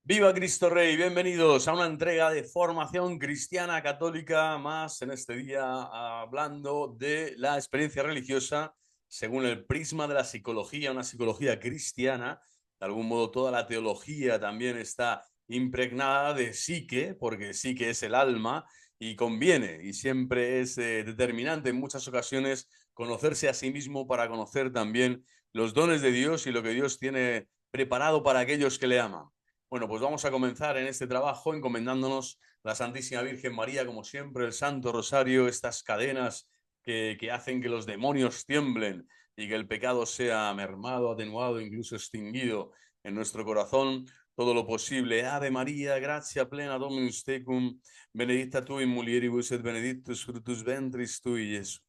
Viva Cristo Rey, bienvenidos a una entrega de formación cristiana católica más en este día hablando de la experiencia religiosa según el prisma de la psicología, una psicología cristiana. De algún modo toda la teología también está impregnada de psique, porque psique es el alma y conviene y siempre es determinante en muchas ocasiones conocerse a sí mismo para conocer también los dones de Dios y lo que Dios tiene preparado para aquellos que le aman. Bueno, pues vamos a comenzar en este trabajo encomendándonos a la Santísima Virgen María, como siempre, el Santo Rosario, estas cadenas que hacen que los demonios tiemblen y que el pecado sea mermado, atenuado, incluso extinguido en nuestro corazón, todo lo posible. Ave María, gracia plena Dominus tecum, benedicta tu in mulieribus et benedictus fructus ventris tui, Iesus.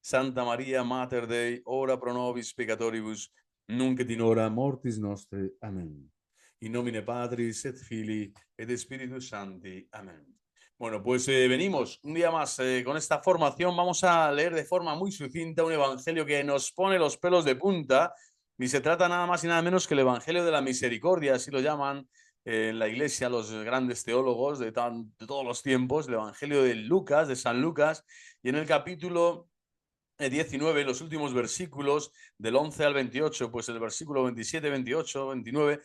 Santa María, Mater Dei, ora pro nobis peccatoribus, nunc et in hora mortis nostre. Amén. In nomine Patris et Filii et Spiritus Sancti. Amén. Bueno, pues venimos un día más con esta formación. Vamos a leer de forma muy sucinta un evangelio que nos pone los pelos de punta. Y se trata nada más y nada menos que el evangelio de la misericordia, así lo llaman en la iglesia los grandes teólogos de todos los tiempos, el evangelio de Lucas, de San Lucas. Y en el capítulo 19, los últimos versículos del 11 al 28, pues el versículo 27, 28, 29,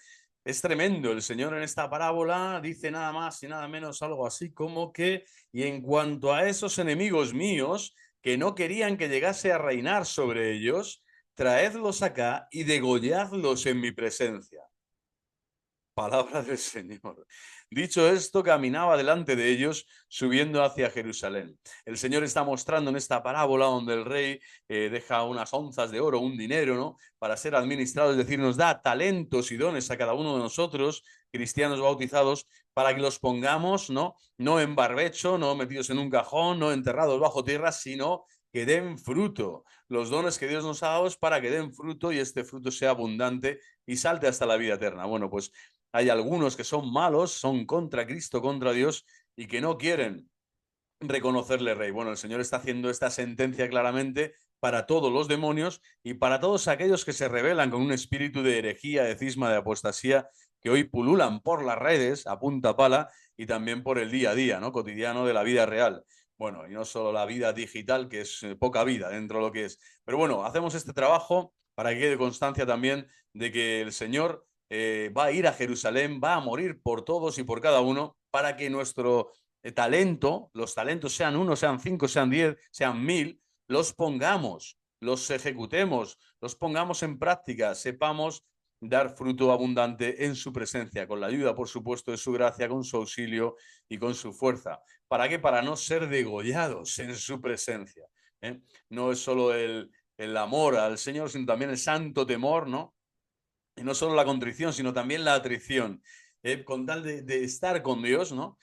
es tremendo. El Señor en esta parábola dice nada más y nada menos algo así como que, y en cuanto a esos enemigos míos que no querían que llegase a reinar sobre ellos, traedlos acá y degolladlos en mi presencia. Palabra del Señor. Dicho esto, caminaba delante de ellos, subiendo hacia Jerusalén. El Señor está mostrando en esta parábola donde el rey deja unas onzas de oro, un dinero, ¿no? Para ser administrado, es decir, nos da talentos y dones a cada uno de nosotros, cristianos bautizados, para que los pongamos, ¿no? No en barbecho, no metidos en un cajón, no enterrados bajo tierra, sino que den fruto. Los dones que Dios nos ha dado es para que den fruto y este fruto sea abundante y salte hasta la vida eterna. Bueno, pues hay algunos que son malos, son contra Cristo, contra Dios y que no quieren reconocerle rey. Bueno, el Señor está haciendo esta sentencia claramente para todos los demonios y para todos aquellos que se rebelan con un espíritu de herejía, de cisma, de apostasía, que hoy pululan por las redes a punta pala y también por el día a día, ¿no? Cotidiano de la vida real. Bueno, y no solo la vida digital, que es poca vida dentro de lo que es. Pero bueno, hacemos este trabajo para que quede constancia también de que el Señor va a ir a Jerusalén, va a morir por todos y por cada uno para que nuestro talento, los talentos sean uno, sean cinco, sean 10, sean 1000, los pongamos, los ejecutemos, los pongamos en práctica, sepamos dar fruto abundante en su presencia, con la ayuda, por supuesto, de su gracia, con su auxilio y con su fuerza. ¿Para qué? Para no ser degollados en su presencia. ¿Eh? No es solo el amor al Señor, sino también el santo temor, ¿no? Y no solo la contrición, sino también la atrición. Con tal de estar con Dios, ¿no?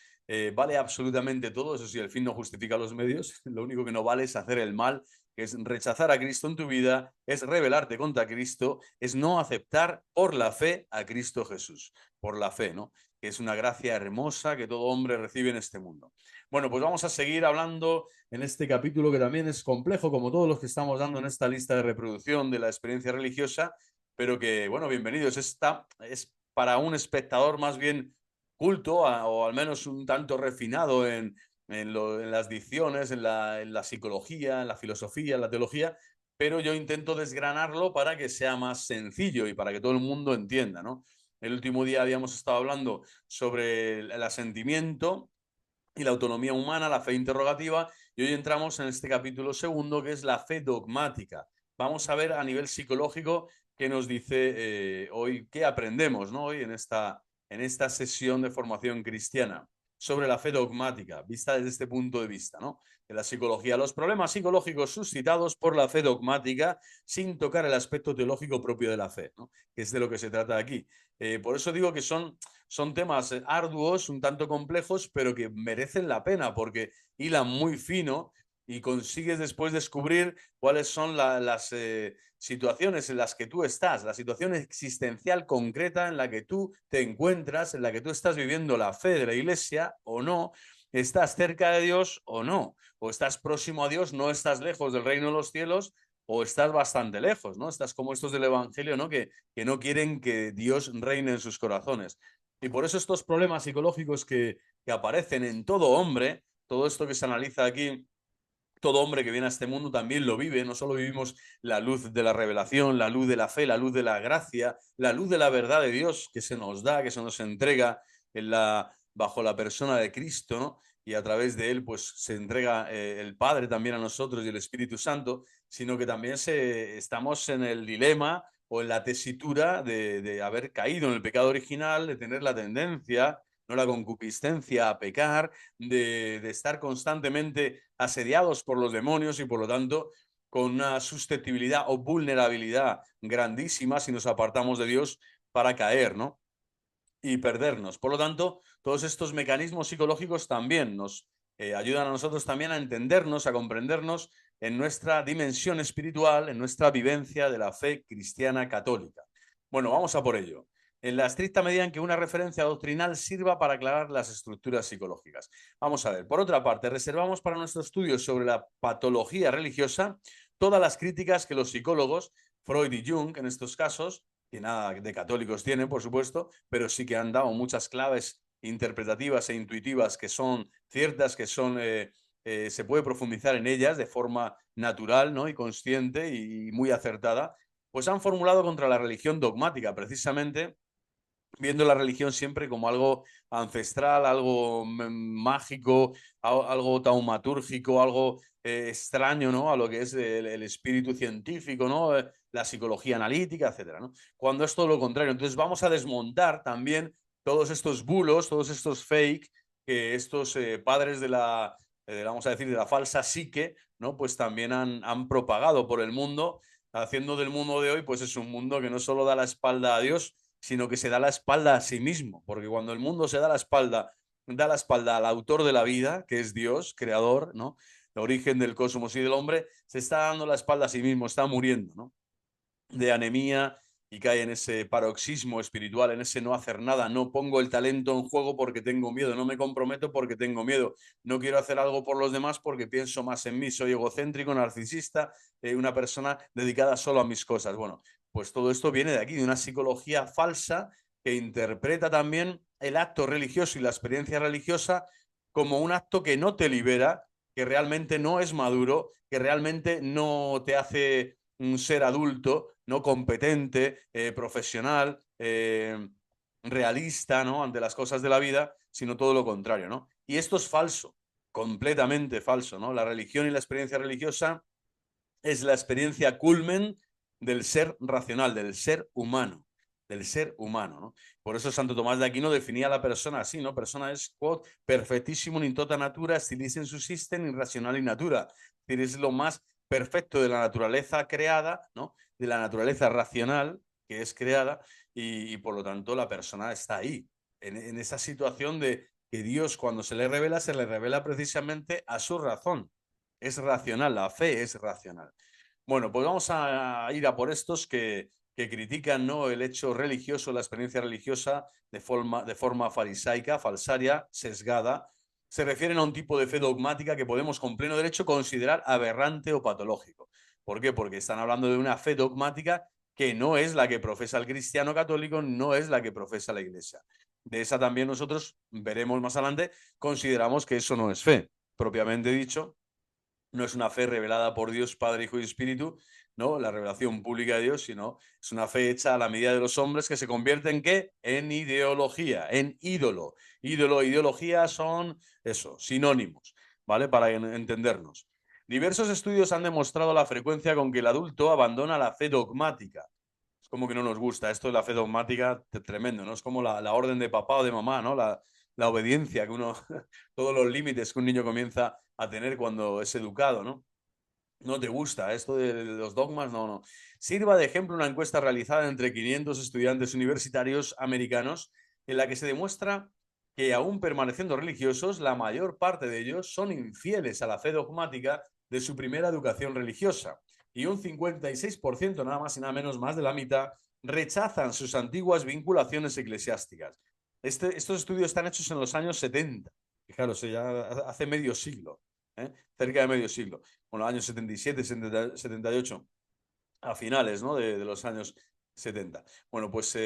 Vale absolutamente todo, eso sí, el fin no justifica los medios, lo único que no vale es hacer el mal, que es rechazar a Cristo en tu vida, es rebelarte contra Cristo, es no aceptar por la fe a Cristo Jesús, por la fe, ¿no? Que es una gracia hermosa que todo hombre recibe en este mundo. Bueno, pues vamos a seguir hablando en este capítulo que también es complejo, como todos los que estamos dando en esta lista de reproducción de la experiencia religiosa, pero que, bueno, bienvenidos. Esta es para un espectador más bien culto o al menos un tanto refinado en las dicciones, en la psicología, en la filosofía, en la teología, pero yo intento desgranarlo para que sea más sencillo y para que todo el mundo entienda, ¿no? El último día habíamos estado hablando sobre el asentimiento y la autonomía humana, la fe interrogativa, y hoy entramos en este capítulo segundo, que es la fe dogmática. Vamos a ver a nivel psicológico qué nos dice hoy, qué aprendemos, ¿no? Hoy en esta sesión de formación cristiana sobre la fe dogmática, vista desde este punto de vista, ¿no? De la psicología, los problemas psicológicos suscitados por la fe dogmática sin tocar el aspecto teológico propio de la fe, ¿no? Que es de lo que se trata aquí. Por eso digo que son temas arduos, un tanto complejos, pero que merecen la pena porque hilan muy fino y consigues después descubrir cuáles son las situaciones en las que tú estás, la situación existencial concreta en la que tú te encuentras, en la que tú estás viviendo la fe de la Iglesia o no, estás cerca de Dios o no, o estás próximo a Dios, no estás lejos del reino de los cielos o estás bastante lejos, ¿no? Estás como estos del Evangelio, ¿no? Que no quieren que Dios reine en sus corazones. Y por eso estos problemas psicológicos que aparecen en todo hombre, todo esto que se analiza aquí, todo hombre que viene a este mundo también lo vive, no solo vivimos la luz de la revelación, la luz de la fe, la luz de la gracia, la luz de la verdad de Dios que se nos da, que se nos entrega bajo la persona de Cristo, ¿no? Y a través de él pues se entrega el Padre también a nosotros y el Espíritu Santo, sino que también estamos en el dilema o en la tesitura de haber caído en el pecado original, de tener la tendencia, no la concupiscencia a pecar, de estar constantemente asediados por los demonios y por lo tanto con una susceptibilidad o vulnerabilidad grandísima si nos apartamos de Dios para caer, ¿no? Y perdernos. Por lo tanto, todos estos mecanismos psicológicos también nos ayudan a nosotros también a entendernos, a comprendernos en nuestra dimensión espiritual, en nuestra vivencia de la fe cristiana católica. Bueno, vamos a por ello. En la estricta medida en que una referencia doctrinal sirva para aclarar las estructuras psicológicas. Vamos a ver. Por otra parte, reservamos para nuestro estudio sobre la patología religiosa todas las críticas que los psicólogos, Freud y Jung, en estos casos, que nada de católicos tienen, por supuesto, pero sí que han dado muchas claves interpretativas e intuitivas que son ciertas, que son, se puede profundizar en ellas de forma natural, ¿no? Y consciente y muy acertada, pues han formulado contra la religión dogmática, precisamente viendo la religión siempre como algo ancestral, algo mágico, algo taumatúrgico, algo extraño, ¿no? A lo que es el espíritu científico, ¿no? La psicología analítica, etcétera, ¿no? Cuando es todo lo contrario. Entonces vamos a desmontar también todos estos bulos, todos estos fake que estos padres vamos a decir, de la falsa psique, ¿no? Pues también han propagado por el mundo, haciendo del mundo de hoy, pues es un mundo que no solo da la espalda a Dios, sino que se da la espalda a sí mismo, porque cuando el mundo se da la espalda al autor de la vida, que es Dios, creador, ¿no? El origen del cosmos y del hombre, se está dando la espalda a sí mismo, está muriendo, ¿no? De anemia y cae en ese paroxismo espiritual, en ese no hacer nada, no pongo el talento en juego porque tengo miedo, no me comprometo porque tengo miedo, no quiero hacer algo por los demás porque pienso más en mí, soy egocéntrico, narcisista, una persona dedicada solo a mis cosas. Bueno, pues todo esto viene de aquí, de una psicología falsa que interpreta también el acto religioso y la experiencia religiosa como un acto que no te libera, que realmente no es maduro, que realmente no te hace un ser adulto, no competente, profesional, realista, ¿no? Ante las cosas de la vida, sino todo lo contrario, ¿no? Y esto es falso, completamente falso, ¿no? La religión y la experiencia religiosa es la experiencia culmen del ser racional, del ser humano, del ser humano, ¿no? Por eso Santo Tomás de Aquino definía a la persona así, ¿no? Persona es, quod, perfectísimo in tota natura, stilisem subsistem in rationale in natura. Es decir, es lo más perfecto de la naturaleza creada, ¿no? De la naturaleza racional que es creada y por lo tanto la persona está ahí, en esa situación de que Dios cuando se le revela precisamente a su razón. Es racional, la fe es racional. Bueno, pues vamos a ir a por estos que critican, ¿no? El hecho religioso, la experiencia religiosa de forma farisaica, falsaria, sesgada. Se refieren a un tipo de fe dogmática que podemos con pleno derecho considerar aberrante o patológico. ¿Por qué? Porque están hablando de una fe dogmática que no es la que profesa el cristiano católico, no es la que profesa la Iglesia. De esa también nosotros veremos más adelante, consideramos que eso no es fe, propiamente dicho, no es una fe revelada por Dios, Padre, Hijo y Espíritu, ¿no? La revelación pública de Dios, sino es una fe hecha a la medida de los hombres que se convierte en ¿qué? En ideología, en ídolo. Ídolo e ideología son eso, sinónimos, ¿vale? Para entendernos. Diversos estudios han demostrado la frecuencia con que el adulto abandona la fe dogmática. Es como que no nos gusta. Esto de la fe dogmática, tremendo, ¿no? Es como la orden de papá o de mamá, ¿no? La obediencia que uno, todos los límites que un niño comienza a tener cuando es educado, ¿no? No te gusta esto de los dogmas, no, no. Sirva de ejemplo una encuesta realizada entre 500 estudiantes universitarios americanos en la que se demuestra que aún permaneciendo religiosos, la mayor parte de ellos son infieles a la fe dogmática de su primera educación religiosa y un 56%, nada más y nada menos, más de la mitad, rechazan sus antiguas vinculaciones eclesiásticas. Estos estudios están hechos en los años 70, fijaros, ya hace medio siglo, cerca de medio siglo, bueno, años 77, 78, a finales, ¿no? de los años 70. Bueno, pues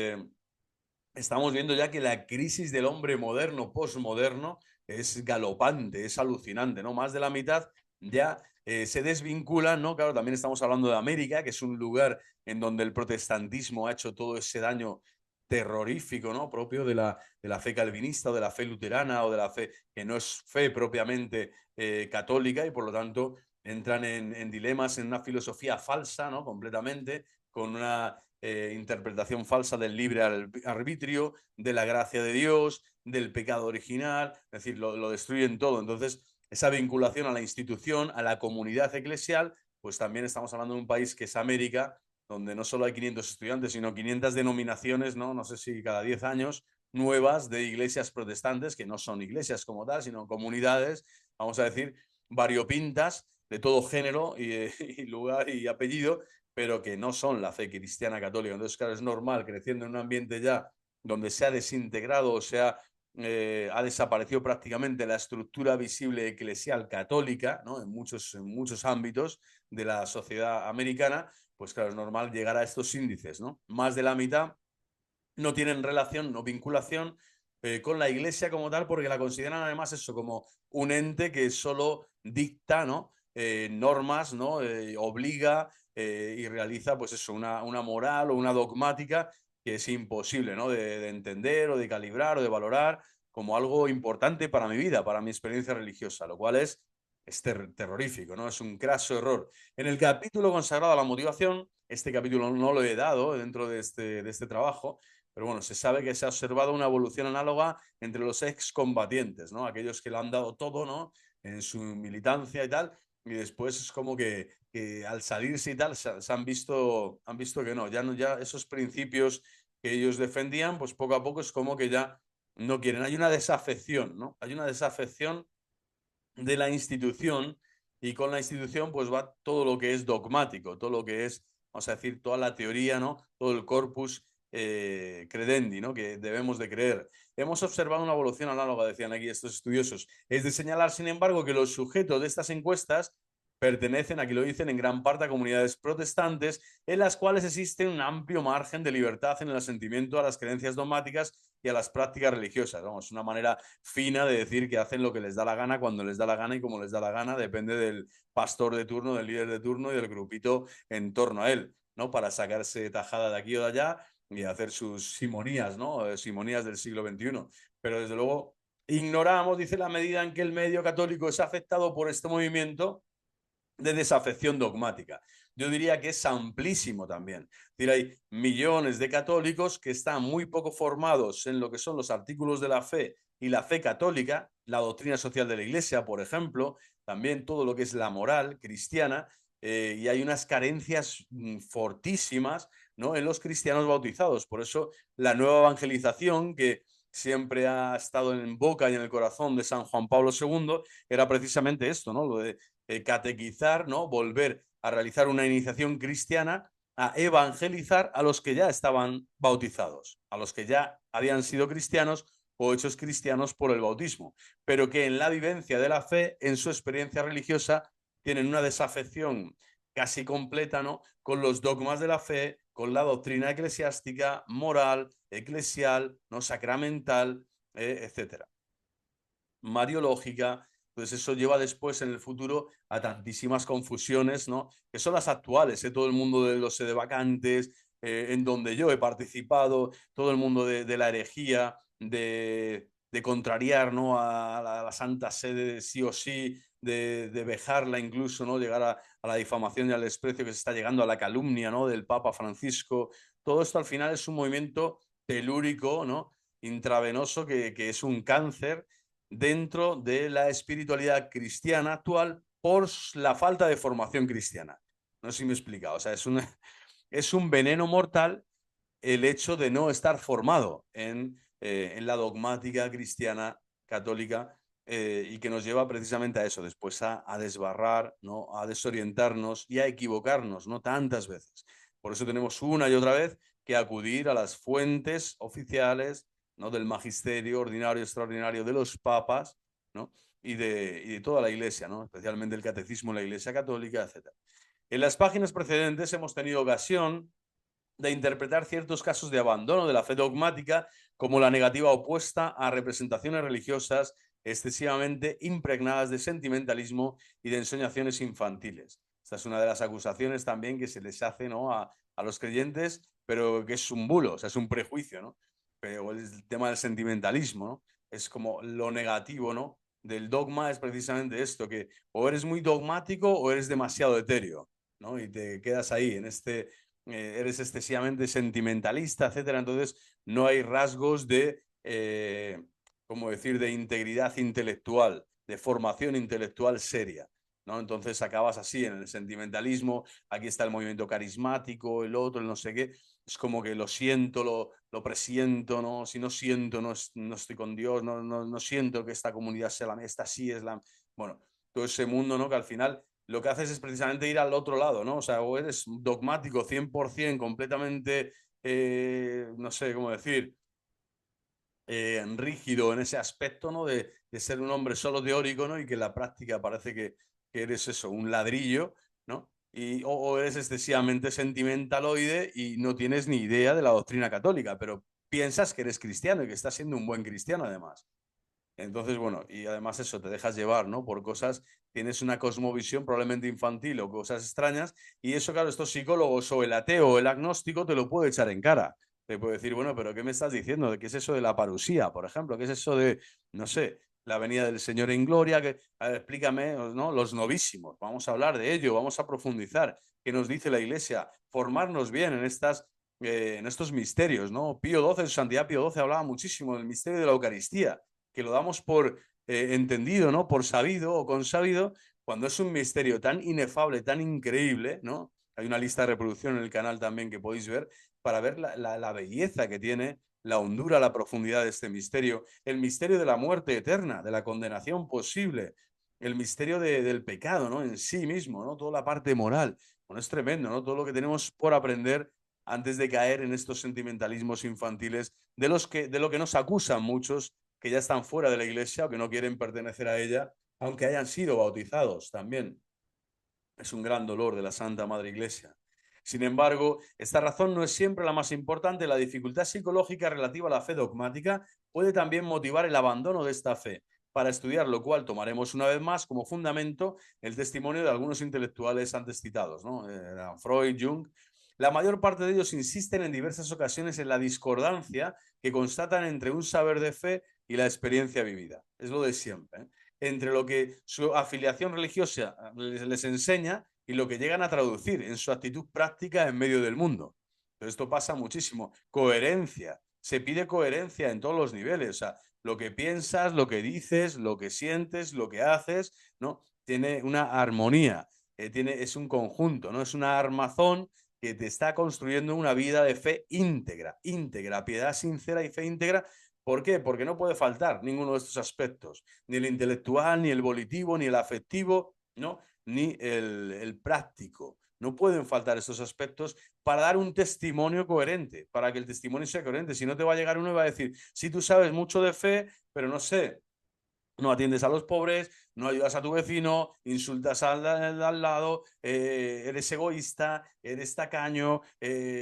estamos viendo ya que la crisis del hombre moderno, posmoderno, es galopante, es alucinante, ¿no? Más de la mitad ya se desvinculan, ¿no? Claro, también estamos hablando de América, que es un lugar en donde el protestantismo ha hecho todo ese daño terrorífico, ¿no? Propio de la fe calvinista o de la fe luterana o de la fe que no es fe propiamente católica y por lo tanto entran en dilemas, en una filosofía falsa, ¿no? Completamente, con una interpretación falsa del libre arbitrio, de la gracia de Dios, del pecado original, es decir, lo destruyen todo. Entonces, esa vinculación a la institución, a la comunidad eclesial, pues también estamos hablando de un país que es América, donde no solo hay 500 estudiantes, sino 500 denominaciones, no sé si cada 10 años, nuevas de iglesias protestantes, que no son iglesias como tal, sino comunidades, vamos a decir, variopintas, de todo género y lugar y apellido, pero que no son la fe cristiana católica. Entonces, claro, es normal, creciendo en un ambiente ya donde se ha desintegrado o ha desaparecido prácticamente la estructura visible eclesial católica, ¿no? En muchos ámbitos de la sociedad americana, pues claro, es normal llegar a estos índices, ¿no? Más de la mitad no tienen relación, no vinculación con la iglesia como tal, porque la consideran además eso como un ente que solo dicta, ¿no? Normas, ¿no? Obliga y realiza, pues eso, una moral o una dogmática que es imposible, ¿no? De entender o de calibrar o de valorar como algo importante para mi vida, para mi experiencia religiosa, lo cual es terrorífico, ¿no? Es un craso error. En el capítulo consagrado a la motivación, este capítulo no lo he dado dentro de este trabajo, pero bueno, se sabe que se ha observado una evolución análoga entre los excombatientes, ¿no? Aquellos que lo han dado todo, ¿no? En su militancia y tal, y después es como que al salirse y tal se han visto que no, ya esos principios que ellos defendían, pues poco a poco es como que ya no quieren. Hay una desafección, ¿no? Hay una desafección de la institución y con la institución pues va todo lo que es dogmático, todo lo que es, vamos a decir, toda la teoría, ¿no? Todo el corpus credendi, ¿no? Que debemos de creer. Hemos observado una evolución análoga, decían aquí estos estudiosos. Es de señalar, sin embargo, que los sujetos de estas encuestas pertenecen, aquí lo dicen, en gran parte a comunidades protestantes, en las cuales existe un amplio margen de libertad en el asentimiento a las creencias dogmáticas y a las prácticas religiosas. Vamos, una manera fina de decir que hacen lo que les da la gana, cuando les da la gana y como les da la gana, depende del pastor de turno, del líder de turno y del grupito en torno a él, ¿no? Para sacarse tajada de aquí o de allá y hacer sus simonías, ¿no? Simonías del siglo XXI. Pero desde luego ignoramos, dice, la medida en que el medio católico es afectado por este movimiento de desafección dogmática. Yo diría que es amplísimo también. Es decir, hay millones de católicos que están muy poco formados en lo que son los artículos de la fe y la fe católica, la doctrina social de la Iglesia, por ejemplo, también todo lo que es la moral cristiana, y hay unas carencias fortísimas, ¿no? En los cristianos bautizados. Por eso la nueva evangelización que siempre ha estado en boca y en el corazón de San Juan Pablo II era precisamente esto, ¿no? Lo de catequizar, ¿no? Volver a realizar una iniciación cristiana, a evangelizar a los que ya estaban bautizados, a los que ya habían sido cristianos o hechos cristianos por el bautismo, pero que en la vivencia de la fe, en su experiencia religiosa, tienen una desafección casi completa, ¿no? Con los dogmas de la fe, con la doctrina eclesiástica, moral, eclesial, ¿no? Sacramental, etcétera. Mariológica. Entonces eso lleva después en el futuro a tantísimas confusiones, ¿no? Que son las actuales, ¿eh? Todo el mundo de los sedevacantes, en donde yo he participado, todo el mundo de la herejía, de contrariar, ¿no? A la Santa Sede sí o sí, de vejarla incluso, ¿no? Llegar a la difamación y al desprecio que se está llegando, a la calumnia, ¿no? Del Papa Francisco. Todo esto al final es un movimiento telúrico, ¿no? Intravenoso que es un cáncer dentro de la espiritualidad cristiana actual por la falta de formación cristiana. No sé si me he explicado. O sea, es un veneno mortal el hecho de no estar formado en la dogmática cristiana católica y que nos lleva precisamente a eso, después a desbarrar, ¿no? A desorientarnos y a equivocarnos, ¿no? Tantas veces. Por eso tenemos una y otra vez que acudir a las fuentes oficiales, ¿no? Del magisterio ordinario, extraordinario de los papas, ¿no? Y de toda la Iglesia, ¿no? Especialmente el catecismo de la Iglesia católica, etc. En las páginas precedentes hemos tenido ocasión de interpretar ciertos casos de abandono de la fe dogmática como la negativa opuesta a representaciones religiosas excesivamente impregnadas de sentimentalismo y de ensoñaciones infantiles. Esta es una de las acusaciones también que se les hace, ¿no?, a los creyentes, pero que es un bulo, o sea, es un prejuicio, ¿no? Pero el tema del sentimentalismo, ¿no? Es como lo negativo, ¿no?, del dogma es precisamente esto, que o eres muy dogmático o eres demasiado etéreo, ¿no? Y te quedas ahí, en eres excesivamente sentimentalista, etcétera. Entonces, no hay rasgos de, ¿cómo decir?, de integridad intelectual, de formación intelectual seria, ¿no? Entonces acabas así, en el sentimentalismo, aquí está el movimiento carismático, el otro, el no sé qué, es como que lo siento, lo presiento, ¿no? Si no siento, no estoy con Dios, no siento que esta comunidad sea la mía, esta sí es la... Bueno, todo ese mundo, ¿no?, que al final lo que haces es precisamente ir al otro lado, ¿no? O sea, o eres dogmático 100%, completamente, no sé cómo decir, rígido en ese aspecto, ¿no? De ser un hombre solo teórico, ¿no? Y que en la práctica parece que eres eso, un ladrillo, ¿no? O eres excesivamente sentimentaloide y no tienes ni idea de la doctrina católica, pero piensas que eres cristiano y que estás siendo un buen cristiano además. Entonces, bueno, y además eso, te dejas llevar, ¿no?, por cosas, tienes una cosmovisión probablemente infantil o cosas extrañas, y eso, claro, estos psicólogos o el ateo o el agnóstico te lo puede echar en cara. Te puede decir, bueno, pero ¿qué me estás diciendo? ¿De qué es eso de la parusía, por ejemplo? ¿Qué es eso de, no sé, la venida del Señor en gloria? A ver, explícame, ¿no?, los novísimos. Vamos a hablar de ello, vamos a profundizar. ¿Qué nos dice la Iglesia? Formarnos bien en estos misterios, ¿no? Pío XII, en su santidad Pío XII hablaba muchísimo del misterio de la Eucaristía, que lo damos por entendido, ¿no?, por sabido o consabido, cuando es un misterio tan inefable, tan increíble, ¿no? Hay una lista de reproducción en el canal también que podéis ver para ver la belleza que tiene, la hondura, la profundidad de este misterio, el misterio de la muerte eterna, de la condenación posible, el misterio del pecado, ¿no?, en sí mismo, ¿no?, toda la parte moral. Bueno, es tremendo, ¿no?, todo lo que tenemos por aprender antes de caer en estos sentimentalismos infantiles de lo que nos acusan muchos que ya están fuera de la iglesia o que no quieren pertenecer a ella, aunque hayan sido bautizados también. Es un gran dolor de la Santa Madre Iglesia. Sin embargo, esta razón no es siempre la más importante. La dificultad psicológica relativa a la fe dogmática puede también motivar el abandono de esta fe, para estudiar lo cual tomaremos una vez más como fundamento el testimonio de algunos intelectuales antes citados, ¿no? Freud, Jung. La mayor parte de ellos insisten en diversas ocasiones en la discordancia que constatan entre un saber de fe y la experiencia vivida. Es lo de siempre, ¿eh?, entre lo que su afiliación religiosa les enseña y lo que llegan a traducir en su actitud práctica en medio del mundo. Pero esto pasa muchísimo. Coherencia. Se pide coherencia en todos los niveles. O sea, lo que piensas, lo que dices, lo que sientes, lo que haces, ¿no? Tiene una armonía, es un conjunto, ¿no? Es una armazón que te está construyendo una vida de fe íntegra, íntegra, piedad sincera y fe íntegra. ¿Por qué? Porque no puede faltar ninguno de estos aspectos, ni el intelectual, ni el volitivo, ni el afectivo, ¿no?, ni el práctico. No pueden faltar estos aspectos para dar un testimonio coherente, para que el testimonio sea coherente. Si no, te va a llegar uno y va a decir, sí, tú sabes mucho de fe, pero no sé, no atiendes a los pobres, no ayudas a tu vecino, insultas al lado, eres egoísta, eres tacaño,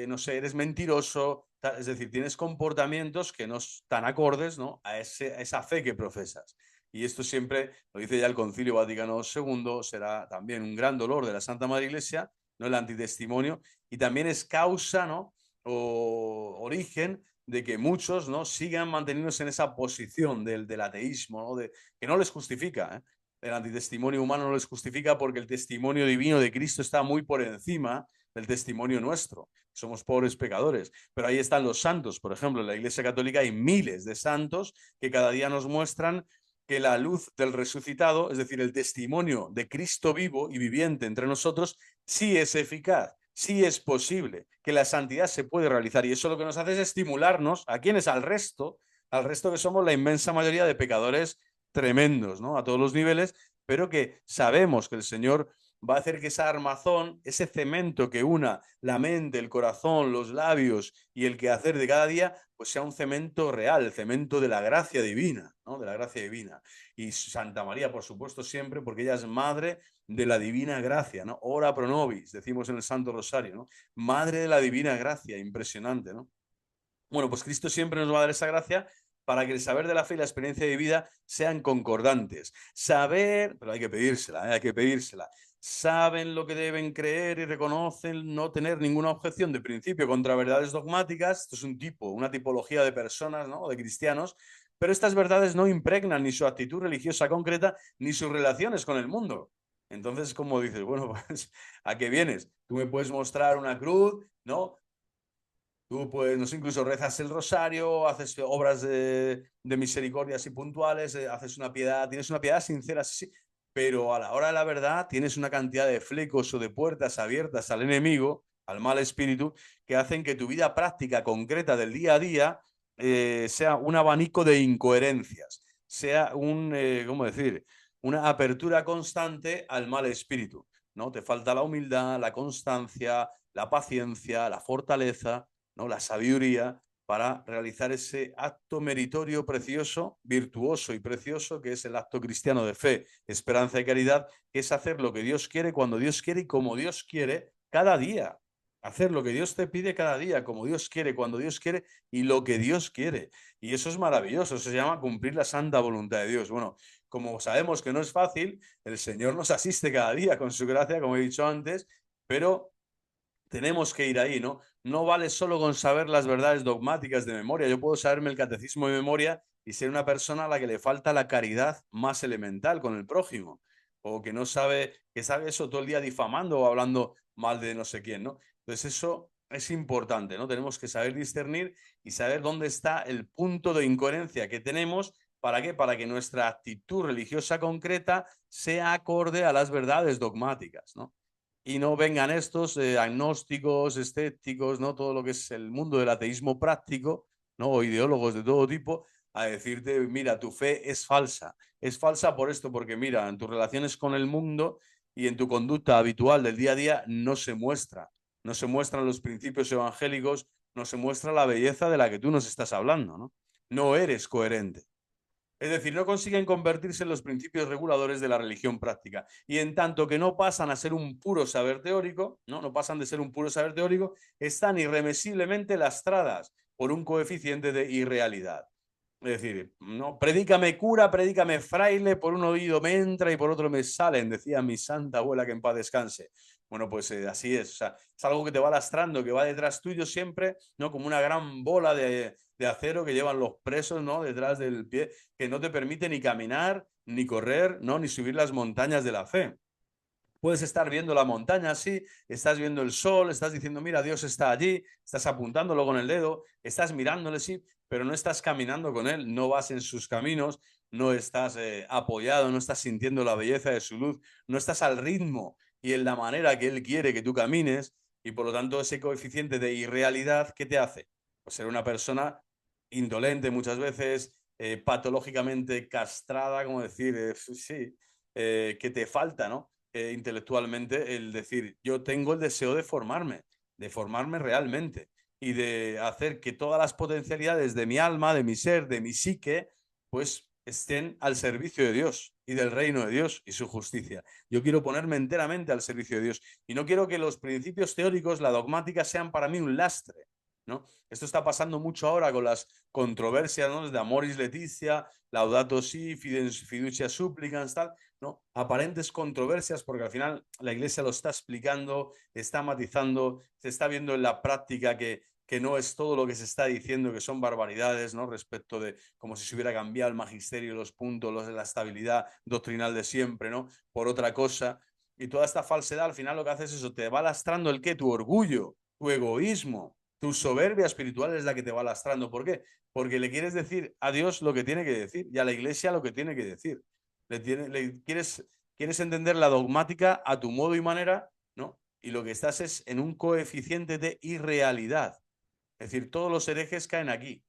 no sé, eres mentiroso. Es decir, tienes comportamientos que no están acordes, ¿no?, a esa fe que profesas. Y esto siempre, lo dice ya el Concilio Vaticano II, será también un gran dolor de la Santa Madre Iglesia, ¿no?, el antitestimonio, y también es causa, ¿no?, o origen de que muchos, ¿no?, sigan manteniéndose en esa posición del ateísmo, ¿no?, que no les justifica, ¿eh? El antitestimonio humano no les justifica, porque el testimonio divino de Cristo está muy por encima del testimonio nuestro. Somos pobres pecadores, pero ahí están los santos. Por ejemplo, en la Iglesia Católica hay miles de santos que cada día nos muestran que la luz del resucitado, es decir, el testimonio de Cristo vivo y viviente entre nosotros, sí es eficaz, sí es posible, que la santidad se puede realizar. Y eso lo que nos hace es estimularnos, ¿a quiénes? Al resto que somos la inmensa mayoría de pecadores tremendos, ¿no?, a todos los niveles, pero que sabemos que el Señor va a hacer que esa armazón, ese cemento que una la mente, el corazón, los labios y el quehacer de cada día, pues sea un cemento real, el cemento de la gracia divina, ¿no?, de la gracia divina. Y Santa María, por supuesto, siempre, porque ella es madre de la divina gracia, ¿no? Ora pro nobis, decimos en el Santo Rosario, ¿no? Madre de la divina gracia, impresionante, ¿no? Bueno, pues Cristo siempre nos va a dar esa gracia para que el saber de la fe y la experiencia de vida sean concordantes. Saber, pero hay que pedírsela, hay que pedírsela. Saben lo que deben creer y reconocen no tener ninguna objeción de principio contra verdades dogmáticas. Esto es un tipo, una tipología de personas, ¿no? De cristianos. Pero estas verdades no impregnan ni su actitud religiosa concreta ni sus relaciones con el mundo. Entonces, como dices, bueno, pues, ¿a qué vienes? Tú me puedes mostrar una cruz, ¿no? Tú, pues, no sé, incluso rezas el rosario, haces obras de misericordia así puntuales, haces una piedad, tienes una piedad sincera, sí, sí, pero a la hora de la verdad tienes una cantidad de flecos o de puertas abiertas al enemigo, al mal espíritu, que hacen que tu vida práctica concreta del día a día sea un abanico de incoherencias, sea ¿cómo decir? Una apertura constante al mal espíritu, ¿no? Te falta la humildad, la constancia, la paciencia, la fortaleza, ¿no? La sabiduría para realizar ese acto meritorio, precioso, virtuoso y precioso, que es el acto cristiano de fe, esperanza y caridad, que es hacer lo que Dios quiere, cuando Dios quiere y como Dios quiere cada día. Hacer lo que Dios te pide cada día, como Dios quiere, cuando Dios quiere y lo que Dios quiere. Y eso es maravilloso, eso se llama cumplir la santa voluntad de Dios. Bueno, como sabemos que no es fácil, el Señor nos asiste cada día con su gracia, como he dicho antes, pero tenemos que ir ahí, ¿no? No vale solo con saber las verdades dogmáticas de memoria. Yo puedo saberme el catecismo de memoria y ser una persona a la que le falta la caridad más elemental con el prójimo, o que no sabe, que sabe eso todo el día difamando o hablando mal de no sé quién, ¿no? Entonces eso es importante, ¿no? Tenemos que saber discernir y saber dónde está el punto de incoherencia que tenemos. ¿Para qué? Para que nuestra actitud religiosa concreta sea acorde a las verdades dogmáticas, ¿no? Y no vengan estos agnósticos, escépticos, ¿no? Todo lo que es el mundo del ateísmo práctico, ¿no? O ideólogos de todo tipo, a decirte, mira, tu fe es falsa. Es falsa por esto, porque mira, en tus relaciones con el mundo y en tu conducta habitual del día a día no se muestra. No se muestran los principios evangélicos, no se muestra la belleza de la que tú nos estás hablando, ¿no? No eres coherente. Es decir, no consiguen convertirse en los principios reguladores de la religión práctica. Y en tanto que no pasan a ser un puro saber teórico, no pasan de ser un puro saber teórico, están irremisiblemente lastradas por un coeficiente de irrealidad. Es decir, no, predícame cura, predícame fraile, por un oído me entra y por otro me salen, decía mi santa abuela que en paz descanse. Bueno, pues así es, o sea, es algo que te va lastrando, que va detrás tuyo siempre, ¿no? Como una gran bola de acero que llevan los presos, ¿no? Detrás del pie, que no te permite ni caminar, ni correr, ¿no? Ni subir las montañas de la fe. Puedes estar viendo la montaña así, estás viendo el sol, estás diciendo, mira, Dios está allí, estás apuntándolo con el dedo, estás mirándole, sí, pero no estás caminando con Él, no vas en sus caminos, no estás apoyado, no estás sintiendo la belleza de su luz, no estás al ritmo y en la manera que Él quiere que tú camines, y por lo tanto ese coeficiente de irrealidad, ¿qué te hace? Pues ser una persona indolente muchas veces, patológicamente castrada, como decir, sí, que te falta, ¿no? Intelectualmente el decir, yo tengo el deseo de formarme realmente y de hacer que todas las potencialidades de mi alma, de mi ser, de mi psique, pues estén al servicio de Dios y del reino de Dios y su justicia. Yo quiero ponerme enteramente al servicio de Dios y no quiero que los principios teóricos, la dogmática, sean para mí un lastre, ¿no? Esto está pasando mucho ahora con las controversias, ¿no? De Amoris Leticia, Laudato Si, Fiducia Supplicans, tal, ¿no? Aparentes controversias, porque al final la Iglesia lo está explicando, está matizando, se está viendo en la práctica que no es todo lo que se está diciendo, que son barbaridades, ¿no? Respecto de como si se hubiera cambiado el magisterio, los puntos, la estabilidad doctrinal de siempre, ¿no? Por otra cosa. Y toda esta falsedad, al final lo que hace es eso, te va lastrando el qué, tu orgullo, tu egoísmo, tu soberbia espiritual es la que te va lastrando. ¿Por qué? Porque le quieres decir a Dios lo que tiene que decir y a la Iglesia lo que tiene que decir. Quieres entender la dogmática a tu modo y manera, ¿no? Y lo que estás es en un coeficiente de irrealidad. Es decir, todos los herejes caen aquí,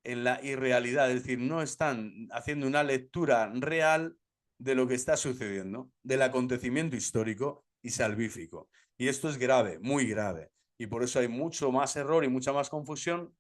en la irrealidad. Es decir, no están haciendo una lectura real de lo que está sucediendo, del acontecimiento histórico y salvífico. Y esto es grave, muy grave. Y por eso hay mucho más error y mucha más confusión